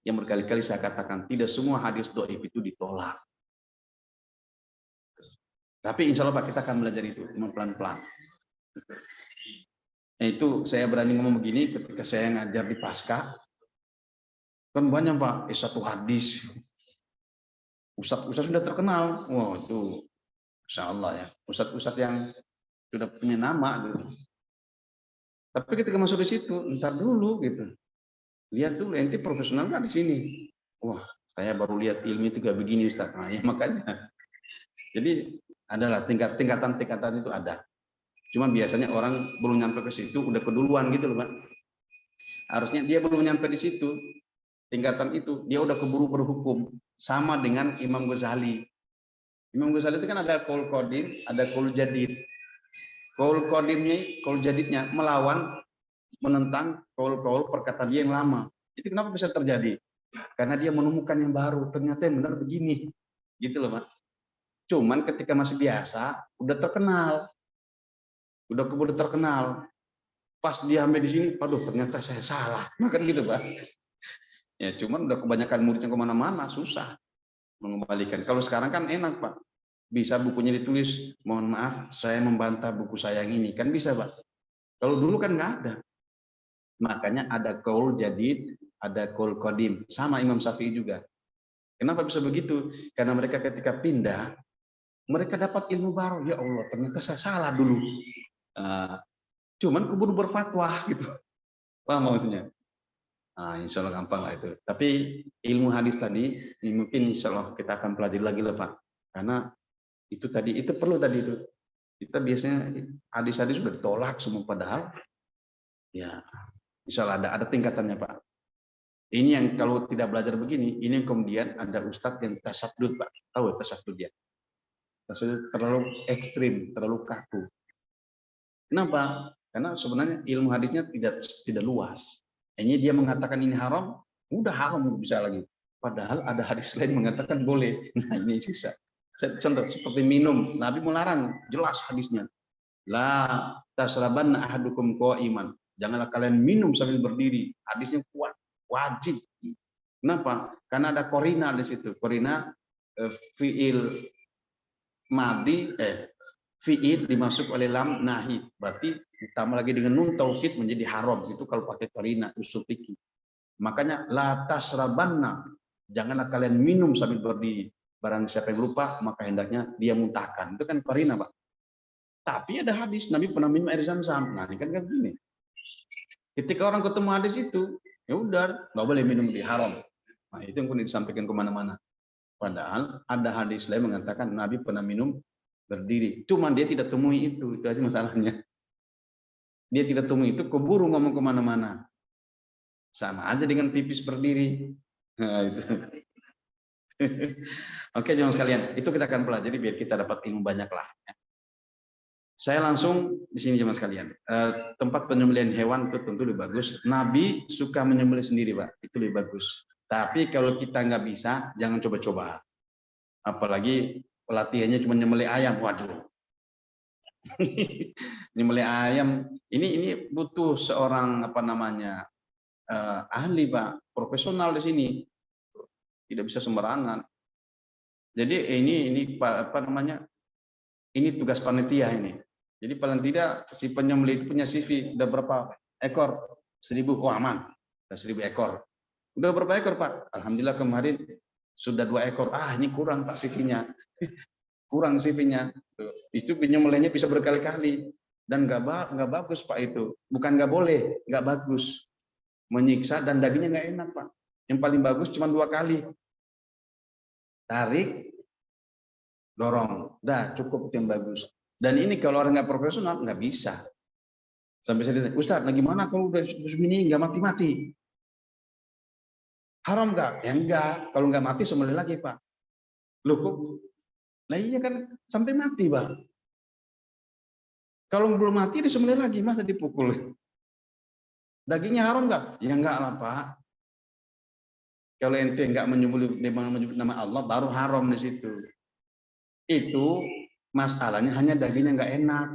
Yang berkali-kali saya katakan tidak semua hadis dhaif itu ditolak. Tapi insya Allah Pak kita akan belajar itu pelan-pelan. Nah, itu saya berani ngomong begini ketika saya ngajar di Pasca. Kan banyak Pak, satu hadis. Ustadz sudah terkenal. Wah, itu insya Allah ya. Ustadz yang sudah punya nama gitu. Tapi ketika masuk di situ, entar dulu gitu. Lihat dulu, ente profesional kan di sini. Wah, saya baru lihat ilmu itu kayak begini Ustadz. Nah, ya makanya. Jadi adalah tingkatan itu ada. Cuma biasanya orang belum nyampe ke situ udah keduluan gitu loh, Pak. Harusnya dia belum nyampe di situ. Tingkatan itu dia udah keburu berhukum sama dengan Imam Ghazali. Imam Ghazali itu kan ada qaul qadim, ada qaul jadid. Qaul qadimnya, qaul jadidnya melawan menentang kaul-kaul perkataan dia yang lama. Itu kenapa bisa terjadi? Karena dia menemukan yang baru. Ternyata yang benar begini. Gitu loh, Pak. Cuman ketika masih biasa, udah terkenal. Udah keburu terkenal. Pas dia ambil di sini, aduh ternyata saya salah. Makan gitu, Pak. Ya, cuman udah kebanyakan muridnya kemana-mana, susah mengembalikan. Kalau sekarang kan enak, Pak. Bisa bukunya ditulis, mohon maaf, saya membantah buku saya yang ini. Kan bisa, Pak. Kalau dulu kan nggak ada. Makanya ada qaul jadid, ada qaul qadim. Sama Imam Syafi'i juga. Kenapa bisa begitu? Karena mereka ketika pindah, mereka dapat ilmu baru. Ya Allah, ternyata saya salah dulu. Cuman keburu berfatwa gitu. Paham maksudnya? Insya Allah gampang lah itu. Tapi ilmu hadis tadi, mungkin insya Allah kita akan pelajari lagi lah Pak. Karena itu tadi, itu perlu tadi itu. Kita biasanya hadis-hadis sudah ditolak semua, padahal ya insya Allah ada tingkatannya Pak. Ini yang kalau tidak belajar begini, ini yang kemudian ada ustadz yang tasaddud Pak. Tahu tasaddud ya? Tasaddud terlalu ekstrim, terlalu kaku. Kenapa? Karena sebenarnya ilmu hadisnya tidak luas. Hanya dia mengatakan ini haram, udah haram bisa lagi. Padahal ada hadis lain mengatakan boleh. Nah ini sisa. Contoh seperti minum, Nabi melarang, jelas hadisnya. La tasrabanna ahadukum qa'iman. Janganlah kalian minum sambil berdiri. Hadisnya kuat, wajib. Kenapa? Karena ada korina di situ. Korina fiil madi fi'il dimasuk oleh lam nahi, berarti ditambah lagi dengan nun taukid menjadi haram. Itu kalau pakai qarina usul fikih. Makanya la tasrabanna, janganlah kalian minum sambil berdiri. Barang siapa yang lupa maka hendaknya dia muntahkan. Itu kan qarina, Pak. Tapi ada hadis Nabi pernah minum air Zam-Zam. Nah, ini kan gini. Ketika orang ketemu hadis itu, ya udah nggak boleh minum di haram. Nah, itu yang pun disampaikan kemana-mana. Padahal ada hadis lain mengatakan Nabi pernah minum berdiri. Cuman dia tidak temui itu aja masalahnya. Dia tidak temui itu, keburu ngomong kemana-mana. Sama aja dengan pipis berdiri. Nah, itu. Oke, jemaah sekalian, itu kita akan pelajari biar kita dapat ilmu banyak lah. Saya langsung di sini jemaah sekalian. Tempat penyembelihan hewan itu tentu lebih bagus. Nabi suka menyembelih sendiri, Pak. Itu lebih bagus. Tapi kalau kita nggak bisa, jangan coba-coba. Apalagi pelatihannya cuma nyembelih ayam, waduh. Nyembelih ayam ini butuh seorang ahli Pak, profesional di sini, tidak bisa sembarangan. Jadi ini ini tugas panitia ini. Jadi paling tidak si penyembelih itu punya CV udah berapa ekor, 1000, oh aman, udah 1000 ekor. Udah berapa ekor Pak? Alhamdulillah kemarin sudah 2 ekor. Ini kurang Pak CV-nya. Kurang CV-nya. Itu penyembelihnya bisa berkali-kali dan nggak bagus Pak itu. Bukan nggak boleh, nggak bagus. Menyiksa dan dagingnya nggak enak Pak. Yang paling bagus cuma 2 kali. Tarik, dorong. Dah cukup yang bagus. Dan ini kalau orang nggak profesional nggak bisa. Sampai saya ditanya, Ustaz, nah gimana kalau udah begini nggak mati-mati? Haram nggak? Ya enggak. Kalau nggak mati sembelih lagi Pak. Loh kok? Nah iya kan sampai mati Pak. Kalau belum mati disembelih lagi, masa dipukul? Dagingnya haram nggak? Ya enggak lah Pak. Kalau ente nggak menyembelih nama Allah, baru haram di situ. Itu masalahnya hanya dagingnya nggak enak.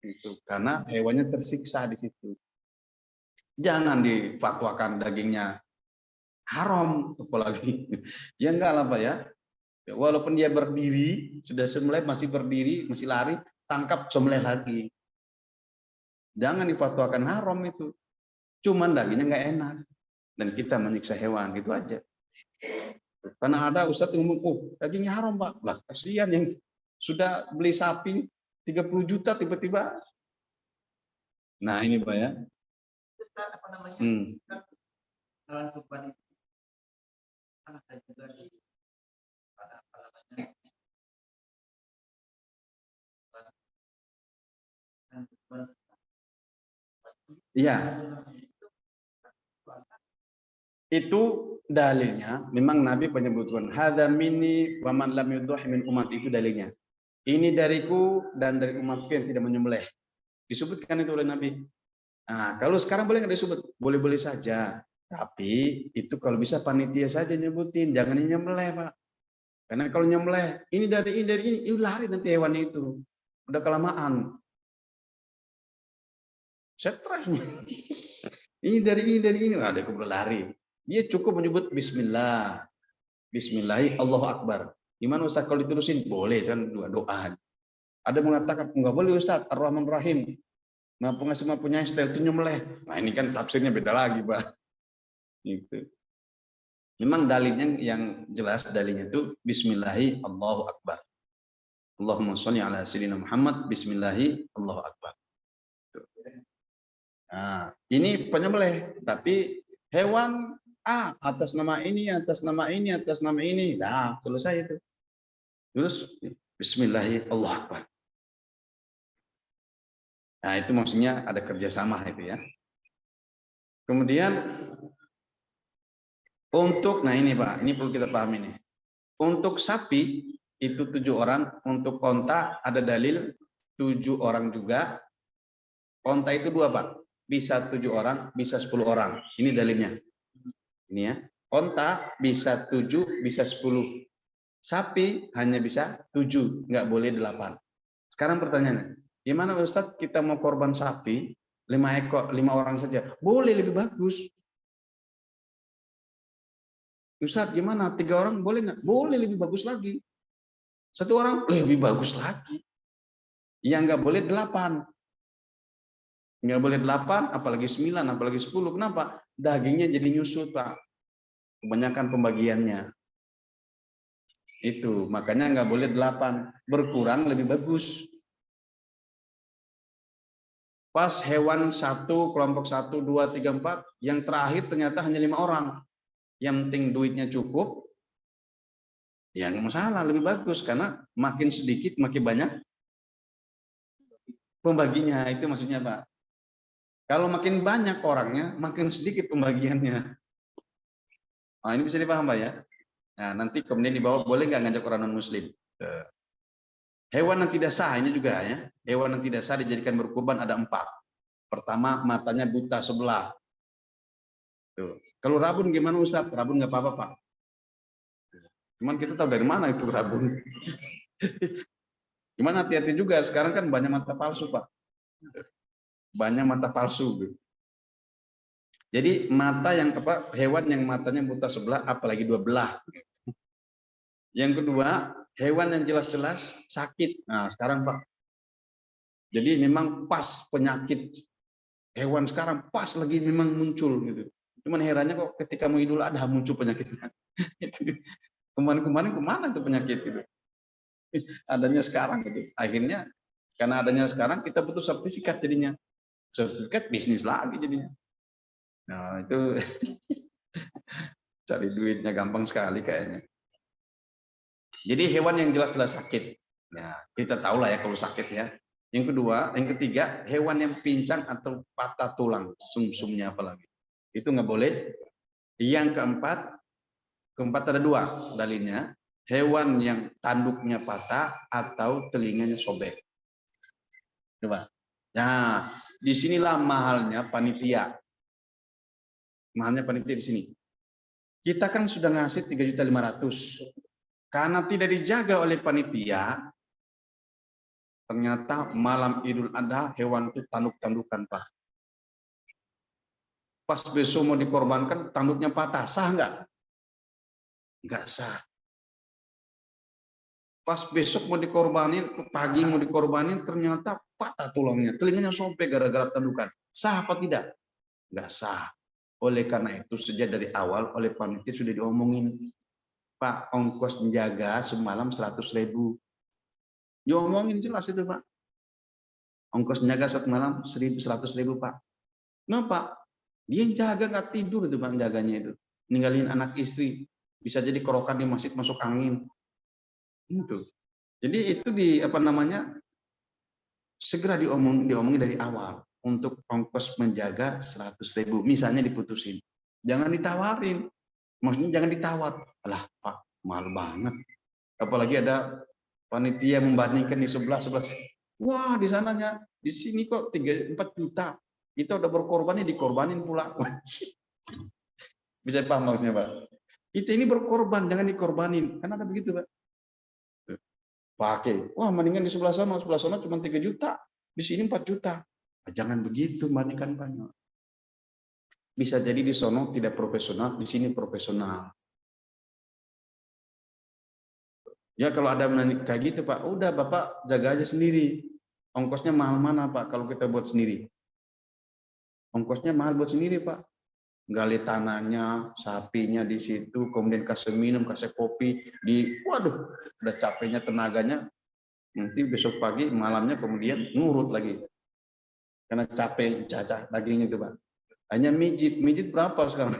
Itu karena hewannya tersiksa di situ. Jangan difatwakan dagingnya haram, apalagi. Ya enggak lah Pak ya. Walaupun dia berdiri, sudah sembelih masih berdiri, masih lari, tangkap sembelih lagi. Jangan difatwakan haram itu. Cuman dagingnya nggak enak. Dan kita menyiksa hewan, gitu aja. Karena ada Ustadz yang ngomong, dagingnya haram Pak. Lah, kasihan yang sudah beli sapi 30 juta tiba-tiba. Nah ini Pak ya. Ustaz, apa namanya? Hewan kurban itu kan ada juga di Iya. Itu dalilnya, memang Nabi menyebutkan hadza minni wa man lam yudhhi min umat, itu dalilnya. Ini dariku dan dari umatku yang tidak menyembelih. Disebutkan itu oleh Nabi. Nah, kalau sekarang boleh nggak disebut? Boleh-boleh saja. Tapi itu kalau bisa panitia saja nyebutin, jangan nyembelih, Pak. Karena kalau nyembelih, ini dari ini, lari nanti hewan itu. Udah kelamaan. Stres. Ini dari ini, ada keburu lari. Dia cukup menyebut Bismillah. Bismillahi, Allahu Akbar. Gimana Ustaz kalau diterusin? Boleh, kan doa. Ada mengatakan, enggak boleh Ustaz, Ar-Rahman Rahim. Nah, pengasih punya style itu nyembelih. Nah, ini kan tafsirnya beda lagi, Pak. Gitu. Memang dalilnya yang jelas, dalilnya itu Bismillahi, Allahu Akbar. Allahumma sholli ala sayyidina Muhammad, Bismillahi, Allahu Akbar. Nah, ini penyembelih, tapi hewan atas nama ini, atas nama ini, atas nama ini. Nah, selesai itu. Terus Bismillahi, Allahu Akbar. Nah, itu maksudnya ada kerjasama itu ya. Kemudian untuk, nah ini Pak, ini perlu kita pahami nih. Untuk sapi itu 7 orang, untuk onta ada dalil 7 orang juga. Onta itu 2 Pak, bisa 7 orang, bisa 10 orang. Ini dalilnya. Ini ya, onta bisa 7, bisa 10. Sapi hanya bisa 7, nggak boleh 8. Sekarang pertanyaannya, gimana Ustadz kita mau korban sapi 5 ekor, 5 orang saja? Boleh, lebih bagus. Ustadz gimana? 3 orang boleh nggak? Boleh, lebih bagus lagi. 1 orang lebih bagus lagi. Yang nggak boleh 8. Nggak boleh 8, apalagi 9, apalagi 10. Kenapa? Dagingnya jadi nyusut, Pak. Kebanyakan pembagiannya. Itu, makanya nggak boleh 8. Berkurang lebih bagus. Pas hewan 1, kelompok 1, 2, 3, 4, yang terakhir ternyata hanya 5 orang. Yang penting duitnya cukup, ya nggak masalah, lebih bagus. Karena makin sedikit, makin banyak pembaginya. Itu maksudnya, Pak. Kalau makin banyak orangnya, makin sedikit pembagiannya. Nah, ini bisa dipaham, Pak ya? Nah, nanti kemudian di bawah, boleh nggak ngajak orang non-muslim? Hewan yang tidak sah, ini juga ya. Hewan yang tidak sah dijadikan berkurban ada 4. Pertama, matanya buta sebelah. Tuh. Kalau rabun gimana Ustaz? Rabun nggak apa-apa, Pak. Cuman kita tahu dari mana itu rabun. Cuman hati-hati juga, sekarang kan banyak mata palsu, Pak. Banyak mata palsu. Jadi mata yang hewan yang matanya buta sebelah, apalagi 2 belah. Yang kedua, hewan yang jelas-jelas sakit. Nah, sekarang Pak. Jadi memang pas penyakit hewan sekarang pas lagi memang muncul gitu. Cuman herannya kok ketika mau Idul Adha muncul penyakitnya. Kemarin-kemarin kemana itu penyakit gitu. Adanya sekarang gitu. Akhirnya karena adanya sekarang kita butuh sertifikat jadinya. Sertifikat bisnis lagi jadinya. Nah, itu cari duitnya gampang sekali kayaknya. Jadi hewan yang jelas-jelas sakit. Nah, kita tahu lah ya kalau sakit ya. Yang kedua, yang ketiga, hewan yang pincang atau patah tulang, sumsumnya apalagi. Itu nggak boleh. Yang keempat ada 2 dalilnya. Hewan yang tanduknya patah atau telinganya sobek. Coba. Nah, disinilah mahalnya panitia. Mahalnya panitia di sini. Kita kan sudah ngasih 3.500.000. Karena tidak dijaga oleh panitia, ternyata malam Idul Adha hewan itu tanduk-tandukan, Pak. Pas besok mau dikorbankan, tanduknya patah, sah nggak? Nggak sah. Pas besok mau dikorbanin, pagi mau dikorbanin, ternyata patah tulangnya, telinganya sobek gara-gara tandukan. Sah apa tidak? Nggak sah. Oleh karena itu, sejak dari awal oleh panitia sudah diomongin, Pak, ongkos menjaga semalam 100.000. Diomongin jelas itu, Pak. Ongkos menjaga 1 malam 100.000, Pak. Kenapa? Dia yang jaga nggak tidur itu, Pak, jaganya itu. Ninggalin anak istri, bisa jadi kerokan di masjid masuk angin. Itu. Jadi itu segera diomongin dari awal untuk ongkos menjaga 100.000. Misalnya diputusin. Jangan ditawarin. Maksudnya jangan ditawar. Alah, Pak, mahal banget. Apalagi ada panitia membandingkan di sebelah. Wah, di sananya, di sini kok 3-4 juta. Kita udah berkorban ini dikorbanin pula. Bisa paham maksudnya, Pak? Kita ini berkorban, jangan dikorbanin. Kan ada begitu, Pak. Pakai, wah mendingan di sebelah sana cuma 3 juta, di sini 4 juta. Nah, jangan begitu, bandingkan banyak. Bisa jadi di sono tidak profesional, di sini profesional. Ya kalau ada kayak gitu, Pak, udah Bapak jaga aja sendiri. Ongkosnya mahal mana, Pak, kalau kita buat sendiri? Ongkosnya mahal buat sendiri, Pak. Gali tanahnya, sapinya di situ, kemudian kasih minum, kasih kopi, waduh, udah capeknya tenaganya, nanti besok pagi, malamnya kemudian nurut lagi. Karena capek, cacat dagingnya itu, Pak. Hanya mijit berapa sekarang?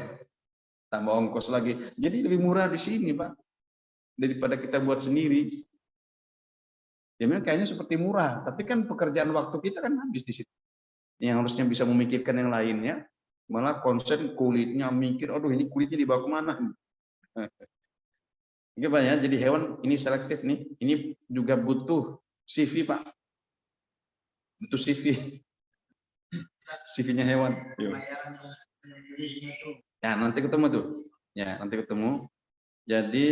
Tambah ongkos lagi. Jadi lebih murah di sini, Pak, daripada kita buat sendiri. Ya memang kayaknya seperti murah, tapi kan pekerjaan waktu kita kan habis di situ. Yang harusnya bisa memikirkan yang lainnya, malah konsen kulitnya mikir, aduh ini kulitnya dibawa kemana? Oke, Pak ya, jadi hewan ini selektif nih. Ini juga butuh CV, Pak. Butuh CV. CV-nya hewan. Yuk. Ya, nanti ketemu tuh. Ya, nanti ketemu. Jadi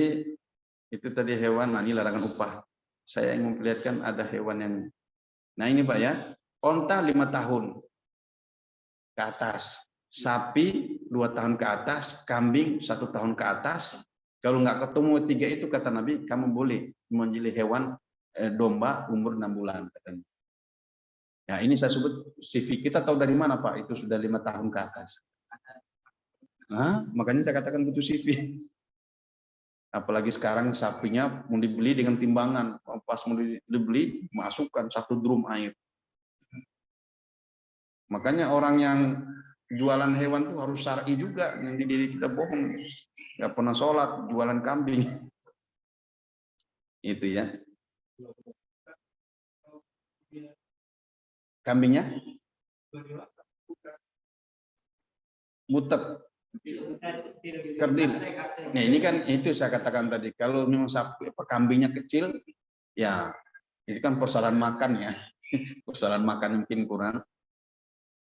itu tadi hewan, nah ini larangan upah. Saya ingin memperlihatkan ada hewan yang, nah ini Pak ya, onta 5 tahun ke atas, sapi 2 tahun ke atas, kambing 1 tahun ke atas. Kalau nggak ketemu 3 itu kata Nabi, kamu boleh menjadi hewan domba umur 6 bulan. Katanya. Ya ini saya sebut CV, kita tahu dari mana Pak, itu sudah 5 tahun ke atas. Nah, makanya saya katakan butuh CV. Apalagi sekarang sapinya mau dibeli dengan timbangan, pas mau dibeli masukkan 1 drum air. Makanya orang yang jualan hewan tuh harus syar'i juga, nanti diri kita bohong, nggak pernah sholat, jualan kambing. Itu ya. Kambingnya? Butek. Kerdil. Nah ini kan itu saya katakan tadi, kalau memang sapi kambingnya kecil, ya itu kan persoalan makan ya, persoalan makan mungkin kurang.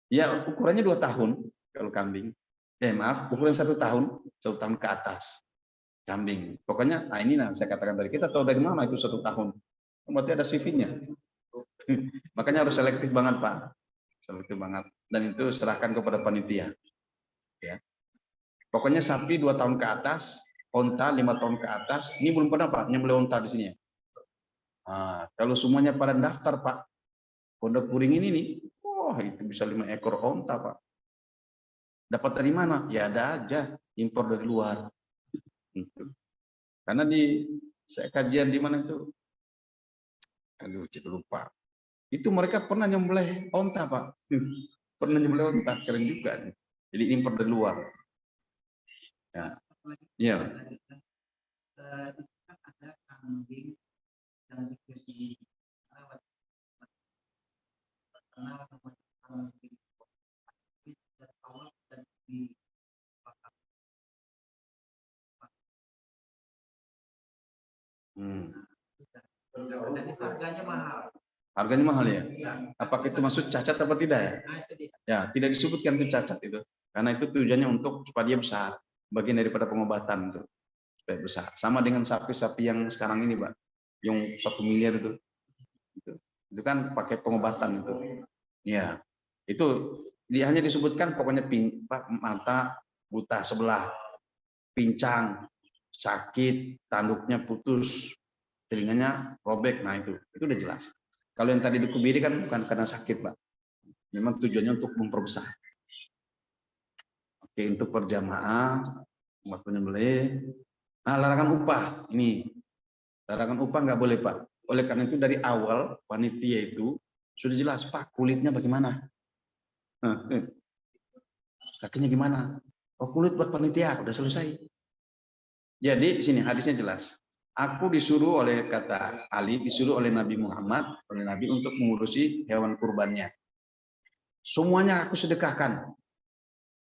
Ya ukurannya 2 tahun kalau kambing. Maaf, ukuran 1 tahun, 1 tahun ke atas kambing. Pokoknya, nah ini saya katakan tadi, kita tahu dari mana itu 1 tahun. Berarti ada CV-nya. Makanya harus selektif banget Pak, selektif banget. Dan itu serahkan kepada panitia. Ya. Pokoknya sapi 2 tahun ke atas, onta 5 tahun ke atas. Ini belum pernah Pak nyembelih onta di sini ya. Nah, kalau semuanya pada daftar Pak, Pondok Puring ini nih, wah itu bisa 5 ekor onta Pak. Dapat dari mana? Ya ada aja, impor dari luar. Karena saya kajian di mana itu, aduh lupa. Itu mereka pernah nyembelih onta Pak, pernah nyembelih onta, keren juga. Jadi impor dari luar. Ya. Ya. Ada kambing yang dirawat terkenal kambing dan di dan itu harganya mahal. Harganya mahal ya? Apakah itu maksud cacat atau tidak ya? Ya, tidak disebutkan itu cacat itu. Karena itu tujuannya untuk supaya dia besar. Bagian daripada pengobatan itu. Supaya besar. Sama dengan sapi-sapi yang sekarang ini, Pak. Yang 1 miliar itu. Itu kan pakai pengobatan itu. Ya. Itu dia hanya disebutkan pokoknya mata buta sebelah, pincang, sakit, tanduknya putus, telinganya robek. Nah itu udah jelas. Kalau yang tadi dikubiri kan bukan karena sakit, Pak. Memang tujuannya untuk memperbesar. Oke, untuk perjamaah, waktunya boleh. Nah, larangan upah ini, larangan upah nggak boleh Pak. Oleh karena itu dari awal panitia itu sudah jelas Pak, kulitnya bagaimana, kakinya gimana. Oh kulit buat panitia udah selesai. Jadi sini hadisnya jelas. Aku disuruh oleh kata Ali, disuruh oleh Nabi Muhammad, oleh Nabi untuk mengurusi hewan kurbannya. Semuanya aku sedekahkan.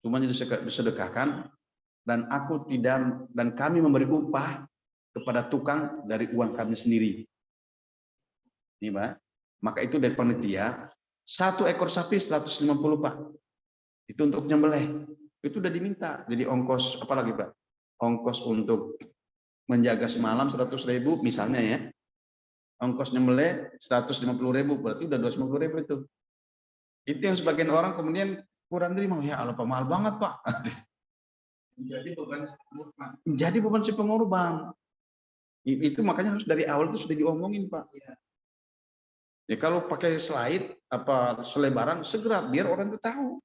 Semuanya disedekahkan dan aku tidak, dan kami memberi upah kepada tukang dari uang kami sendiri. Ini Pak. Maka itu dari panitia 1 ekor sapi 150 Pak. Itu untuk nyembelih. Itu udah diminta. Jadi ongkos apa lagi Pak? Ongkos untuk menjaga semalam 100.000 misalnya ya. Ongkos nyembelih 150.000 berarti udah 250.000 itu. Itu yang sebagian orang kemudian kurang terima. Ya Allah Pak, mahal banget Pak. Jadi beban pengorban. Jadi beban si pengorban. Itu makanya harus dari awal itu sudah diomongin Pak. Ya kalau pakai slide apa selebaran segera biar orang itu tahu.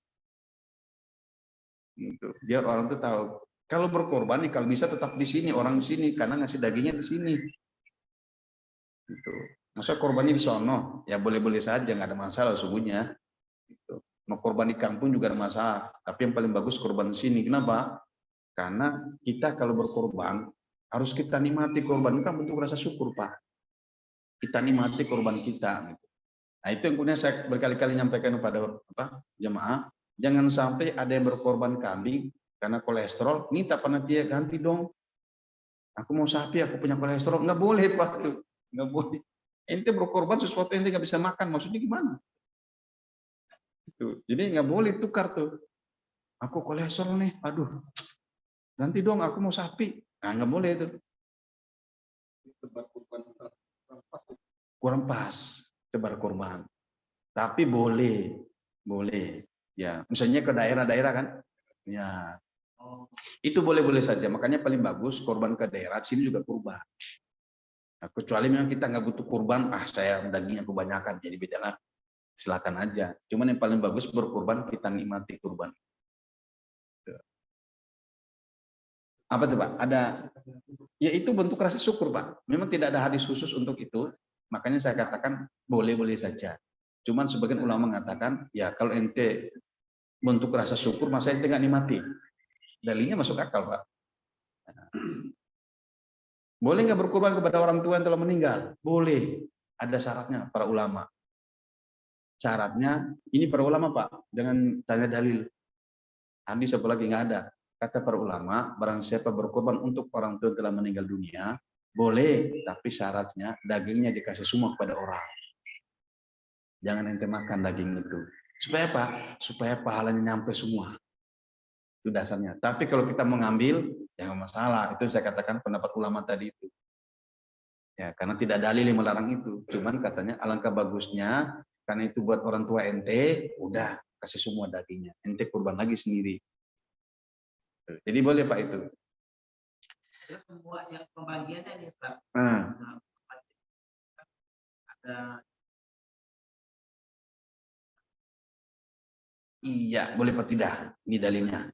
Gitu. Biar orang itu tahu. Kalau berkorban nih kalau bisa tetap di sini orang di sini karena ngasih dagingnya di sini. Gitu. Masa korbannya di sono ya boleh-boleh saja nggak ada masalah sesungguhnya. Gitu. Mau korban di kampung juga ada masalah. Tapi yang paling bagus korban di sini. Kenapa? Karena kita kalau berkorban harus kita nikmati korban itu kan bentuk rasa syukur Pak. Kita nikmati korban kita. Gitu. Nah itu yang kemudian saya berkali-kali nyampaikan kepada jemaah, jangan sampai ada yang berkorban kambing karena kolesterol, minta panitia ganti dong. Aku mau sapi, aku punya kolesterol, nggak boleh Pak, nggak boleh. Ente berkorban sesuatu yang ente nggak bisa makan, maksudnya gimana? Gitu. Jadi nggak boleh tukar tuh. Aku kolesterol nih, aduh, ganti dong, aku mau sapi, nah nggak boleh itu. Kurang pas tebar korban. Tapi boleh, ya. Misalnya ke daerah-daerah kan, ya. Itu boleh-boleh saja. Makanya paling bagus korban ke daerah, sini juga kurban. Nah, kecuali memang kita nggak butuh kurban, saya dagingnya kebanyakan, jadi bedalah. Silakan aja. Cuman yang paling bagus berkurban kita nikmati kurban. Apa tuh Pak? Ada, ya itu bentuk rasa syukur Pak. Memang tidak ada hadis khusus untuk itu. Makanya saya katakan boleh-boleh saja. Cuman sebagian ulama mengatakan, ya kalau ente bentuk rasa syukur, masa ente nggak nikmati? Dalilnya masuk akal Pak. Boleh nggak berkorban kepada orang tua yang telah meninggal? Boleh. Ada syaratnya para ulama. Syaratnya, ini para ulama Pak, jangan tanya dalil. Hadis apa lagi nggak ada. Kata para ulama, barang siapa berkorban untuk orang tua yang telah meninggal dunia, boleh, tapi syaratnya dagingnya dikasih semua kepada orang. Jangan ente makan daging itu. Supaya apa? Supaya pahalanya nyampe semua. Itu dasarnya. Tapi kalau kita mengambil, ya nggak masalah. Itu saya katakan pendapat ulama tadi itu. Ya, karena tidak dalil yang melarang itu. Cuman katanya alangkah bagusnya, karena itu buat orang tua ente, udah kasih semua dagingnya. Ente kurban lagi sendiri. Jadi boleh Pak itu. Semua yang pembagiannya nih Pak. Ada Iya, boleh Pak tidak? Ini dalilnya.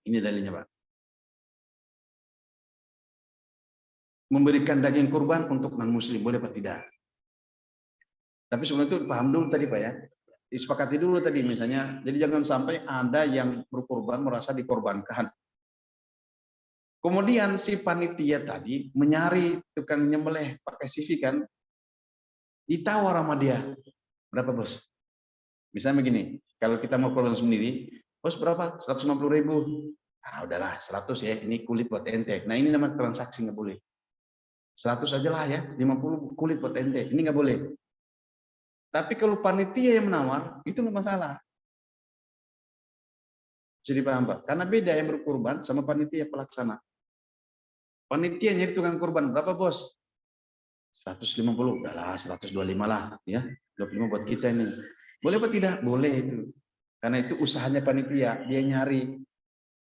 Ini dalilnya Pak. Memberikan daging kurban untuk non-muslim, boleh Pak tidak? Tapi sebenarnya itu paham dulu tadi Pak ya. Disepakati dulu tadi misalnya, jadi jangan sampai ada yang berkorban merasa dikorbankan. Kemudian si panitia tadi menyari tukang nyembelih pakai CV kan, ditawar sama dia. Berapa bos? Misalnya begini, kalau kita mau korban sendiri, bos berapa? 150.000. Ah udahlah 100 ya, ini kulit buat ente. Nah ini namanya transaksi nggak boleh. 100 aja lah ya, 50 kulit buat ente. Ini nggak boleh. Tapi kalau panitia yang menawar, itu nggak masalah. Jadi paham Pak? Karena beda yang berkurban sama panitia pelaksana. Panitia nyari tukang kurban, berapa bos? 150, udahlah 125 lah. Ya, 25 buat kita ini. Boleh apa tidak? Boleh itu. Karena itu usahanya panitia, dia nyari.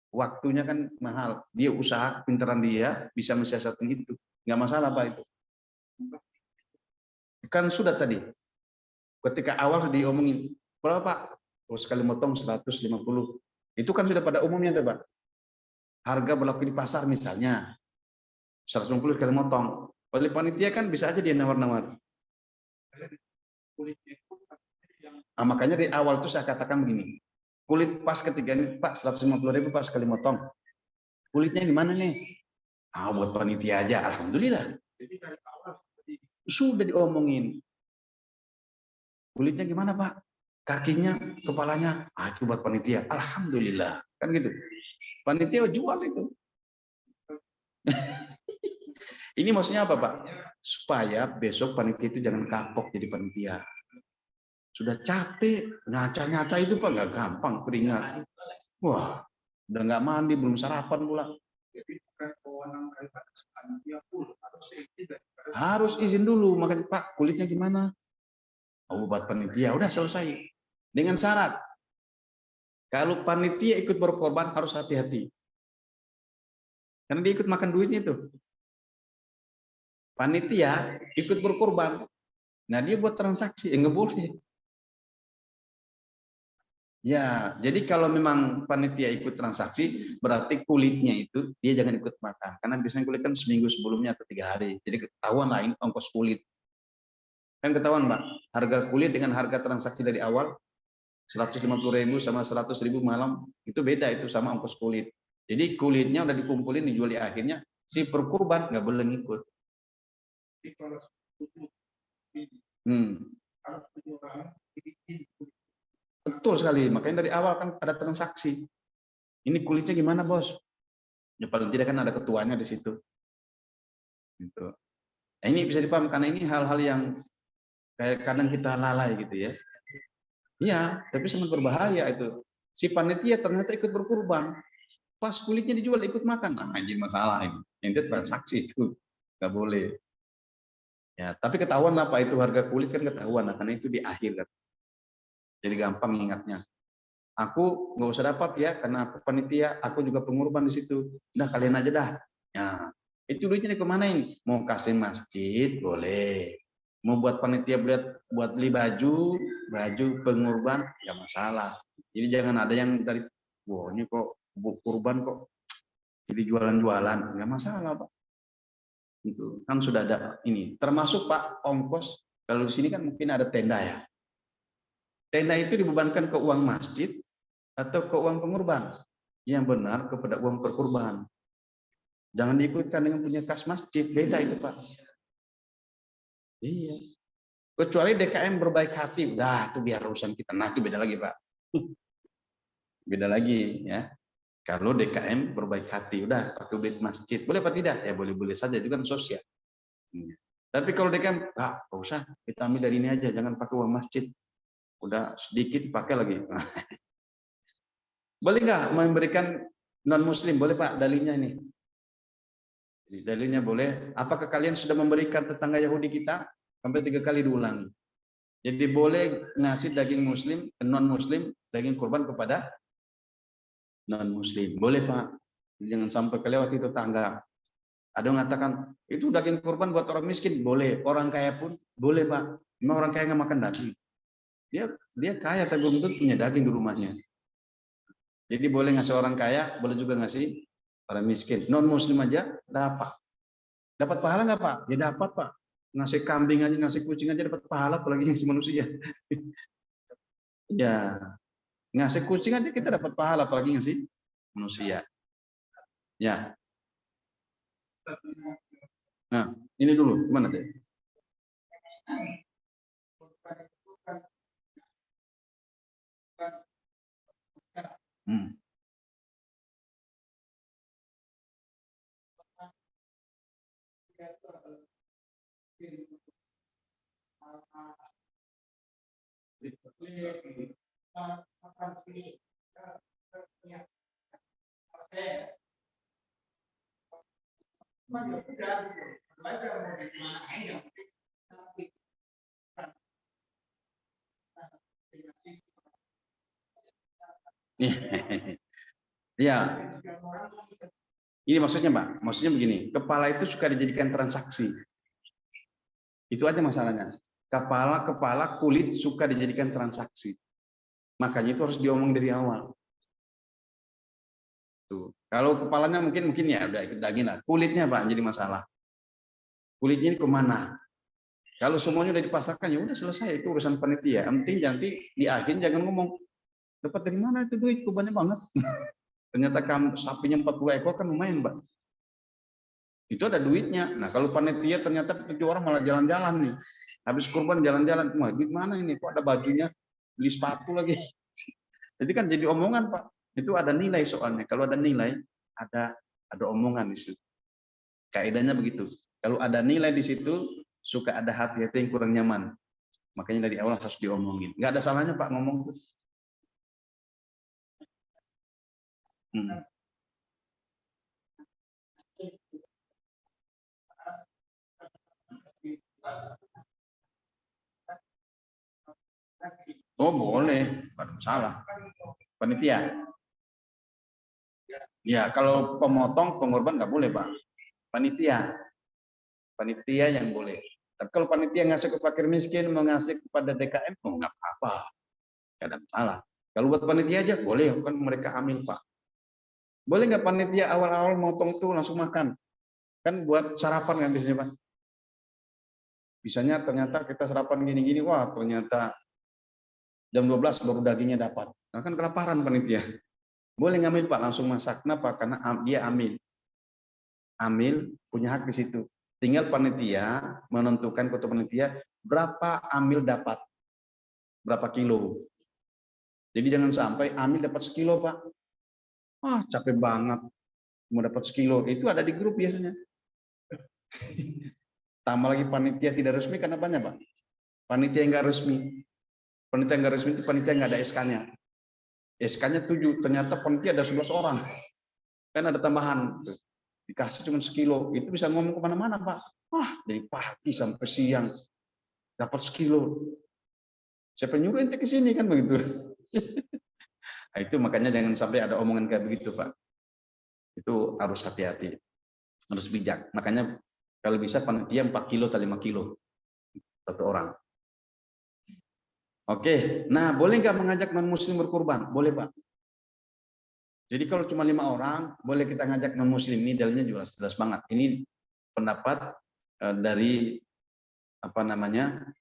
Waktunya kan mahal. Dia usaha, pinteran dia, bisa mensiasati itu. Nggak masalah Pak itu. Kan sudah tadi. Ketika awal diomongin, berapa Pak? Oh, sekali motong 150. Itu kan sudah pada umumnya tuh Pak. Harga berlaku di pasar misalnya 150 sekali motong. Oleh panitia kan bisa aja dia nawar-nawar. Makanya di awal tuh saya katakan begini. Kulit pas ketiga ini Pak 150.000 Pak sekali motong. Kulitnya gimana nih? Buat panitia aja. Alhamdulillah. Jadi dari awal sudah diomongin. Kulitnya gimana Pak? Kakinya, kepalanya, itu buat panitia. Alhamdulillah. Kan gitu. Panitia jual itu. Ini maksudnya apa Pak? Supaya besok panitia itu jangan kapok jadi panitia. Sudah capek, ngaca-ngaca itu Pak nggak gampang, keringat. Wah, udah nggak mandi, belum sarapan pula. Jadi bukan kewenangan daripada panitia full, Harus izin dulu, makanya Pak kulitnya gimana? Obat panitia, udah selesai. Dengan syarat, kalau panitia ikut berkorban harus hati-hati. Karena dia ikut makan duitnya itu. Panitia ikut berkorban. Nah dia buat transaksi, nggak boleh. Ya, jadi kalau memang panitia ikut transaksi, berarti kulitnya itu dia jangan ikut makan. Karena biasanya kulit kan seminggu sebelumnya atau 3 hari. Jadi ketahuan lain ongkos kulit. Kan ketahuan Mbak, harga kulit dengan harga transaksi dari awal 150.000 sama 100.000 malam itu beda, itu sama ongkos kulit. Jadi kulitnya udah dikumpulin dijual di akhirnya, si perkurban nggak boleh ngikut. Betul sekali, makanya dari awal kan ada transaksi. Ini kulitnya gimana bos? Ya paling tidak kan ada ketuanya di situ. Gitu. Nah, ini bisa dipaham karena ini hal-hal yang kayak kadang kita lalai gitu ya. Iya, tapi sangat berbahaya itu. Si panitia ternyata ikut berkurban. Pas kulitnya dijual ikut makan. Nah, jadi masalah ini. Ini transaksi itu nggak boleh. Ya, tapi ketahuan apa itu harga kulit kan ketahuan, karena itu di akhir kan. Jadi gampang ingatnya. Aku nggak usah dapat ya, karena aku panitia, aku juga pengurban di situ. Udah kalian aja dah. Ya, itu duitnya kemanain? Mau kasih masjid boleh. Mau buat panitia buat beli baju pengurban nggak masalah. Jadi jangan ada yang dari, wah ini kok kurban kok jadi jualan-jualan, nggak masalah Pak. Itu kan sudah ada ini. Termasuk Pak ongkos. Kalau di sini kan mungkin ada tenda ya. Tenda itu dibebankan ke uang masjid atau ke uang pengurban? Yang benar kepada uang perkurban. Jangan diikutkan dengan punya kas masjid, beda itu Pak. Iya. Kecuali DKM berbaik hati, udah itu biar urusan kita. Nah itu beda lagi Pak. Beda lagi ya. Kalau DKM berbaik hati, udah pakai duit masjid, boleh apa tidak? Ya boleh-boleh saja, itu kan sosial. Tapi kalau DKM, nggak usah, kita ambil dari ini aja, jangan pakai uang masjid. Udah sedikit pakai lagi. Boleh nggak memberikan non muslim? Boleh Pak, dalilnya ini. Dalilnya boleh. Apakah kalian sudah memberikan tetangga Yahudi kita? Sampai 3 kali diulangi. Jadi boleh ngasih daging muslim, non muslim, daging kurban kepada non muslim. Boleh Pak. Jangan sampai kelewat itu tetangga. Ada yang mengatakan itu daging kurban buat orang miskin, boleh. Orang kaya pun boleh Pak. Memang orang kaya nggak makan daging. Dia kaya tapi belum tentu punya daging di rumahnya. Jadi boleh ngasih orang kaya, boleh juga ngasih orang miskin. Non muslim aja dapat. Dapat pahala nggak Pak? Ya dapat Pak. Ngasih kambing aja, ngasih kucing aja dapat pahala, apalagi ngasih manusia. Ya, ngasih kucing aja kita dapat pahala, apalagi ngasih manusia. Ya. Nah, ini dulu gimana deh? Ya, ini maksudnya Mbak, maksudnya begini, kepala itu suka dijadikan transaksi. Itu aja masalahnya. Kepala kulit suka dijadikan transaksi. Makanya itu harus diomong dari awal. Tuh. Kalau kepalanya mungkin ya udah ikut daging lah. Kulitnya Pak jadi masalah. Kulitnya ini kemana? Kalau semuanya udah dipasarkan ya udah selesai, itu urusan panitia. Yang penting nanti di akhir jangan ngomong dapat dari mana itu duit, banyak banget. Ternyata sapinya 40 ekor kan lumayan Pak. Itu ada duitnya. Nah kalau panitia ternyata 7 orang malah jalan-jalan nih. Habis kurban jalan-jalan, wah duit mana ini? Kok ada bajunya? Beli sepatu lagi. Jadi kan jadi omongan Pak. Itu ada nilai soalnya. Kalau ada nilai, ada omongan di situ. Kaidahnya begitu. Kalau ada nilai di situ, suka ada hati-hati yang kurang nyaman. Makanya dari awal harus diomongin. Nggak ada salahnya Pak ngomong. Oh boleh, salah. Panitia. Ya kalau pemotong, pengorban nggak boleh Pak. Panitia. Panitia yang boleh. Tapi kalau panitia ngasih ke fakir miskin, mengasih kepada DKM, oh nggak apa-apa. Nggak ada masalah. Kalau buat panitia aja boleh, kan mereka amil Pak. Boleh nggak panitia awal-awal motong tuh langsung makan? Kan buat sarapan kan biasanya Pak. Bisanya ternyata kita sarapan gini-gini, wah ternyata jam 12 baru dagingnya dapat. Nah, kan kelaparan panitia. Boleh ngambil Pak, langsung masak. Kenapa? Karena dia amil. Amil punya hak di situ. Tinggal panitia menentukan ketua panitia berapa amil dapat. Berapa kilo. Jadi jangan sampai amil dapat sekilo Pak. Wah capek banget. Mau dapat sekilo. Itu ada di grup biasanya. Tambah lagi panitia tidak resmi karena banyak Pak. Panitia yang nggak resmi. Panitia yang nggak resmi itu panitia nggak ada SK-nya. SK-nya 7, ternyata panitia ada 11 orang. Kan ada tambahan. Dikasih cuma sekilo. Itu bisa ngomong kemana-mana Pak. Wah dari pagi sampai siang. Dapat sekilo. Siapa nyuruh ente ke sini kan begitu. Nah, itu makanya jangan sampai ada omongan kayak begitu Pak. Itu harus hati-hati. Harus bijak. Makanya kalau bisa panitia 4 kilo atau 5 kilo. Satu orang. Oke, nah boleh nggak mengajak non-muslim berkurban? Boleh Pak. Jadi kalau cuma 5 orang, boleh kita ngajak non-muslim. Ini dalilnya jelas banget. Ini pendapat dari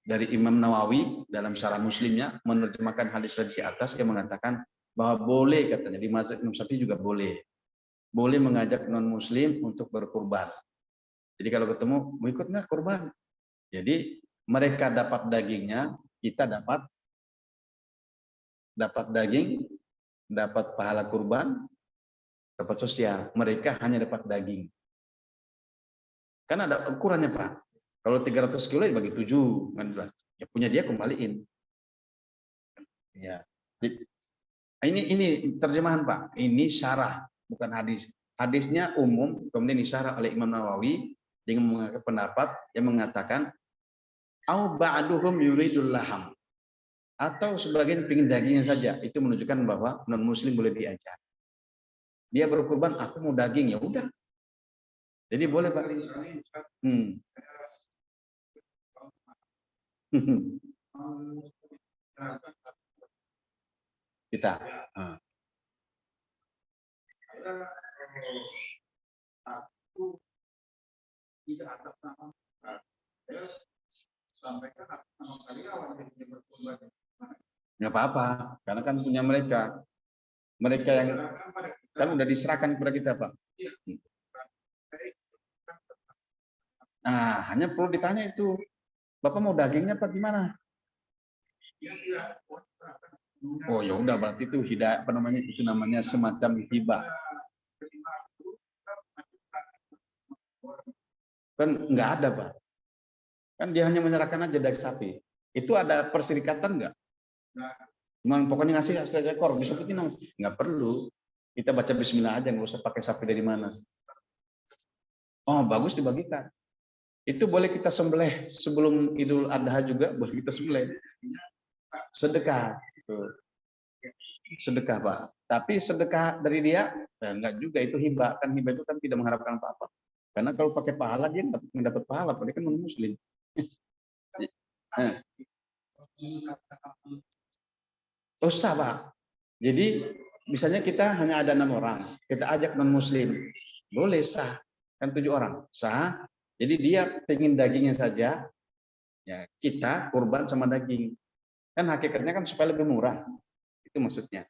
dari Imam Nawawi dalam Syarah Muslimnya menerjemahkan hadis di atas yang mengatakan bahwa boleh katanya di mazhab Imam Syafi'i juga boleh mengajak non-muslim untuk berkurban. Jadi kalau ketemu mau ikut nggak kurban? Jadi mereka dapat dagingnya, kita dapat daging, dapat pahala kurban, dapat sosial. Mereka hanya dapat daging. Kan ada ukurannya Pak. Kalau 300 kilo bagi 7, kan jelas. Ya punya dia kembaliin. Ya. Ini terjemahan Pak. Ini syarah, bukan hadis. Hadisnya umum, kemudian disyarah oleh Imam Nawawi dengan pendapat yang mengatakan au ba'duhum yuridul laham. Atau sebagian pingin dagingnya saja. Itu menunjukkan bahwa non-muslim boleh diajak. Dia berkurban, aku mau daging, ya udah. Jadi boleh Pak. Kita. Aku tidak atas nama sampaikan atas nama karyawan yang berkorban. Nggak apa-apa, karena kan punya mereka. Mereka yang kan udah diserahkan kepada kita Pak. Nah, hanya perlu ditanya itu, Bapak mau dagingnya apa gimana? Oh ya udah berarti itu itu namanya semacam hibah. Kan nggak ada Pak. Kan dia hanya menyerahkan aja daging sapi. Itu ada perserikatan nggak? Cuman pokoknya ngasih hasil ekor, disebutin nggak perlu. Kita baca Bismillah aja, nggak usah pakai sapi dari mana. Oh bagus dibagikan. Itu boleh kita sembelih sebelum Idul Adha juga, boleh kita sembelih. Sedekah. Sedekah Pak. Tapi sedekah dari dia, enggak juga, itu hibah. Kan hibah itu kan tidak mengharapkan apa-apa. Karena kalau pakai pahala, dia nggak dapat pahala, dia kan non-muslim. Usah Pak. Jadi misalnya kita hanya ada 6 orang, kita ajak non-muslim. Boleh sah. Kan 7 orang. Sah. Jadi dia pengen dagingnya saja, ya kita kurban sama daging. Kan hakikatnya kan supaya lebih murah. Itu maksudnya.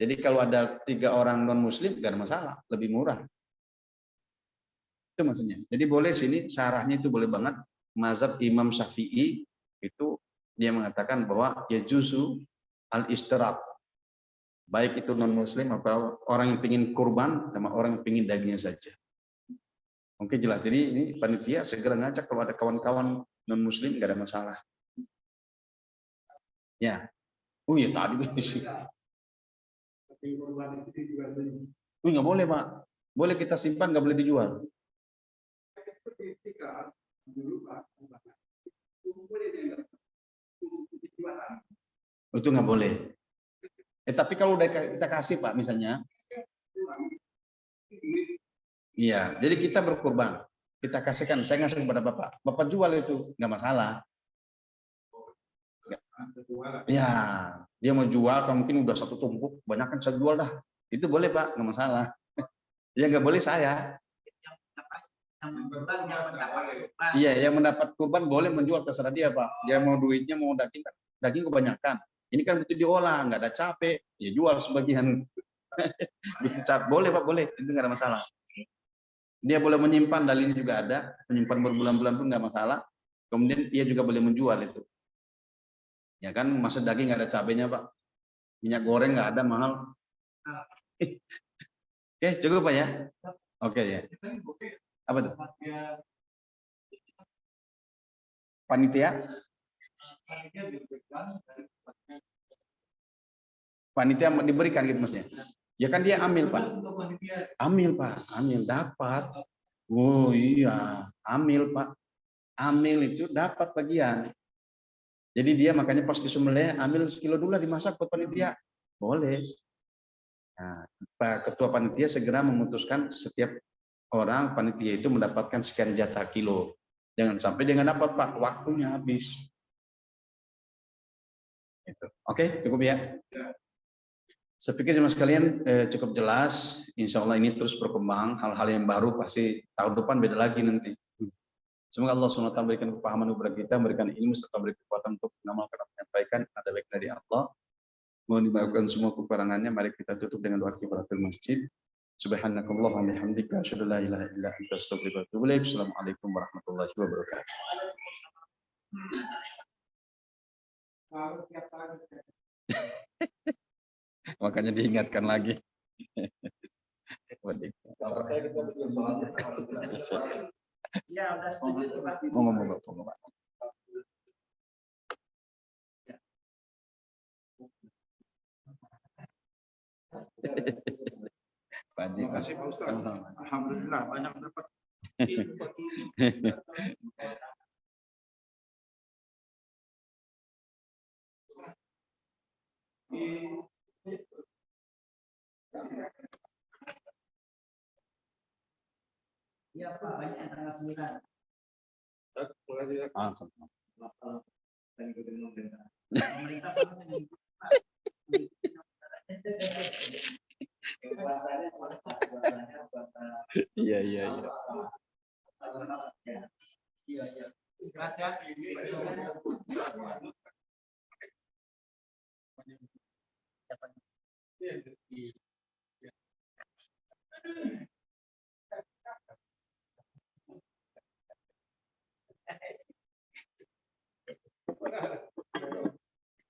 Jadi kalau ada 3 orang non-muslim, nggak ada masalah, lebih murah. Itu maksudnya. Jadi boleh sini, syarahnya itu boleh banget. Mazhab Imam Syafi'i itu dia mengatakan bahwa ya juzu al-istirab. Baik itu non-muslim atau orang yang ingin kurban sama orang yang ingin dagingnya saja. Oke jelas. Jadi ini panitia segera ngajak kalau ada kawan-kawan non-muslim nggak ada masalah. Ya. Oh iya tadi tuh. Nggak boleh Pak. Boleh kita simpan, nggak boleh dijual. Itu nggak boleh. Tapi kalau udah kita kasih Pak misalnya, iya. Jadi kita berkorban. Kita kasihkan. Saya ngasih kepada Bapak. Bapak jual itu nggak masalah. Ya, dia mau jual, kalau mungkin udah satu tumpuk, banyak kan saya jual dah. Itu boleh Pak, nggak masalah. Ya nggak boleh saya. Iya, yang mendapat kurban boleh menjual, terserah dia Pak. Dia mau duitnya, mau daging kebanyakan. Ini kan butuh diolah, nggak ada capek, ya jual sebagian. Butuh capek, boleh Pak, boleh, itu nggak ada masalah. Dia boleh menyimpan, dalilnya juga ada, menyimpan berbulan-bulan pun nggak masalah. Kemudian dia juga boleh menjual itu. Ya kan, masa daging nggak ada cabenya Pak, minyak goreng nggak ada, mahal. Oke, cukup Pak ya. Oke ya. Apa tuh? Panitia? Panitia diberikan gitu maksudnya. Ya kan dia ambil Pak. Ambil Pak, ambil dapat. Oh iya, ambil Pak. Ambil itu dapat bagian. Jadi dia makanya pas disembelih ambil sekilo dulu dimasak buat panitia. Boleh. Nah, Pak Ketua Panitia segera memutuskan setiap orang panitia itu mendapatkan sekian jatah kilo. Jangan sampai dia nggak dapat Pak, waktunya habis. Oke, cukup ya. Saya pikir jemaah sekalian cukup jelas. Insya Allah ini terus berkembang. Hal-hal yang baru pasti tahun depan beda lagi nanti. Semoga Allah SWT berikan kepahaman kepada kita, memberikan ilmu serta beri kekuatan untuk mengamalkan apa yang menyampaikan. Ada baik dari Allah. Mohon dimaafkan semua kekurangannya. Mari kita tutup dengan doa kifaratul masjid. Subhanakallah wa bihamdika asyhadu an la ilaha illa anta astaghfiruka wa atubu ilaik. Assalamualaikum warahmatullahi wabarakatuh. Makanya diingatkan lagi. Ya, udah setuju Pak. Ngomong. Pak Haji. Terima kasih Pak Ustaz. Alhamdulillah banyak dapat. Iya Pak, banyak tanggal 9. Pemerintah Iya. Iya.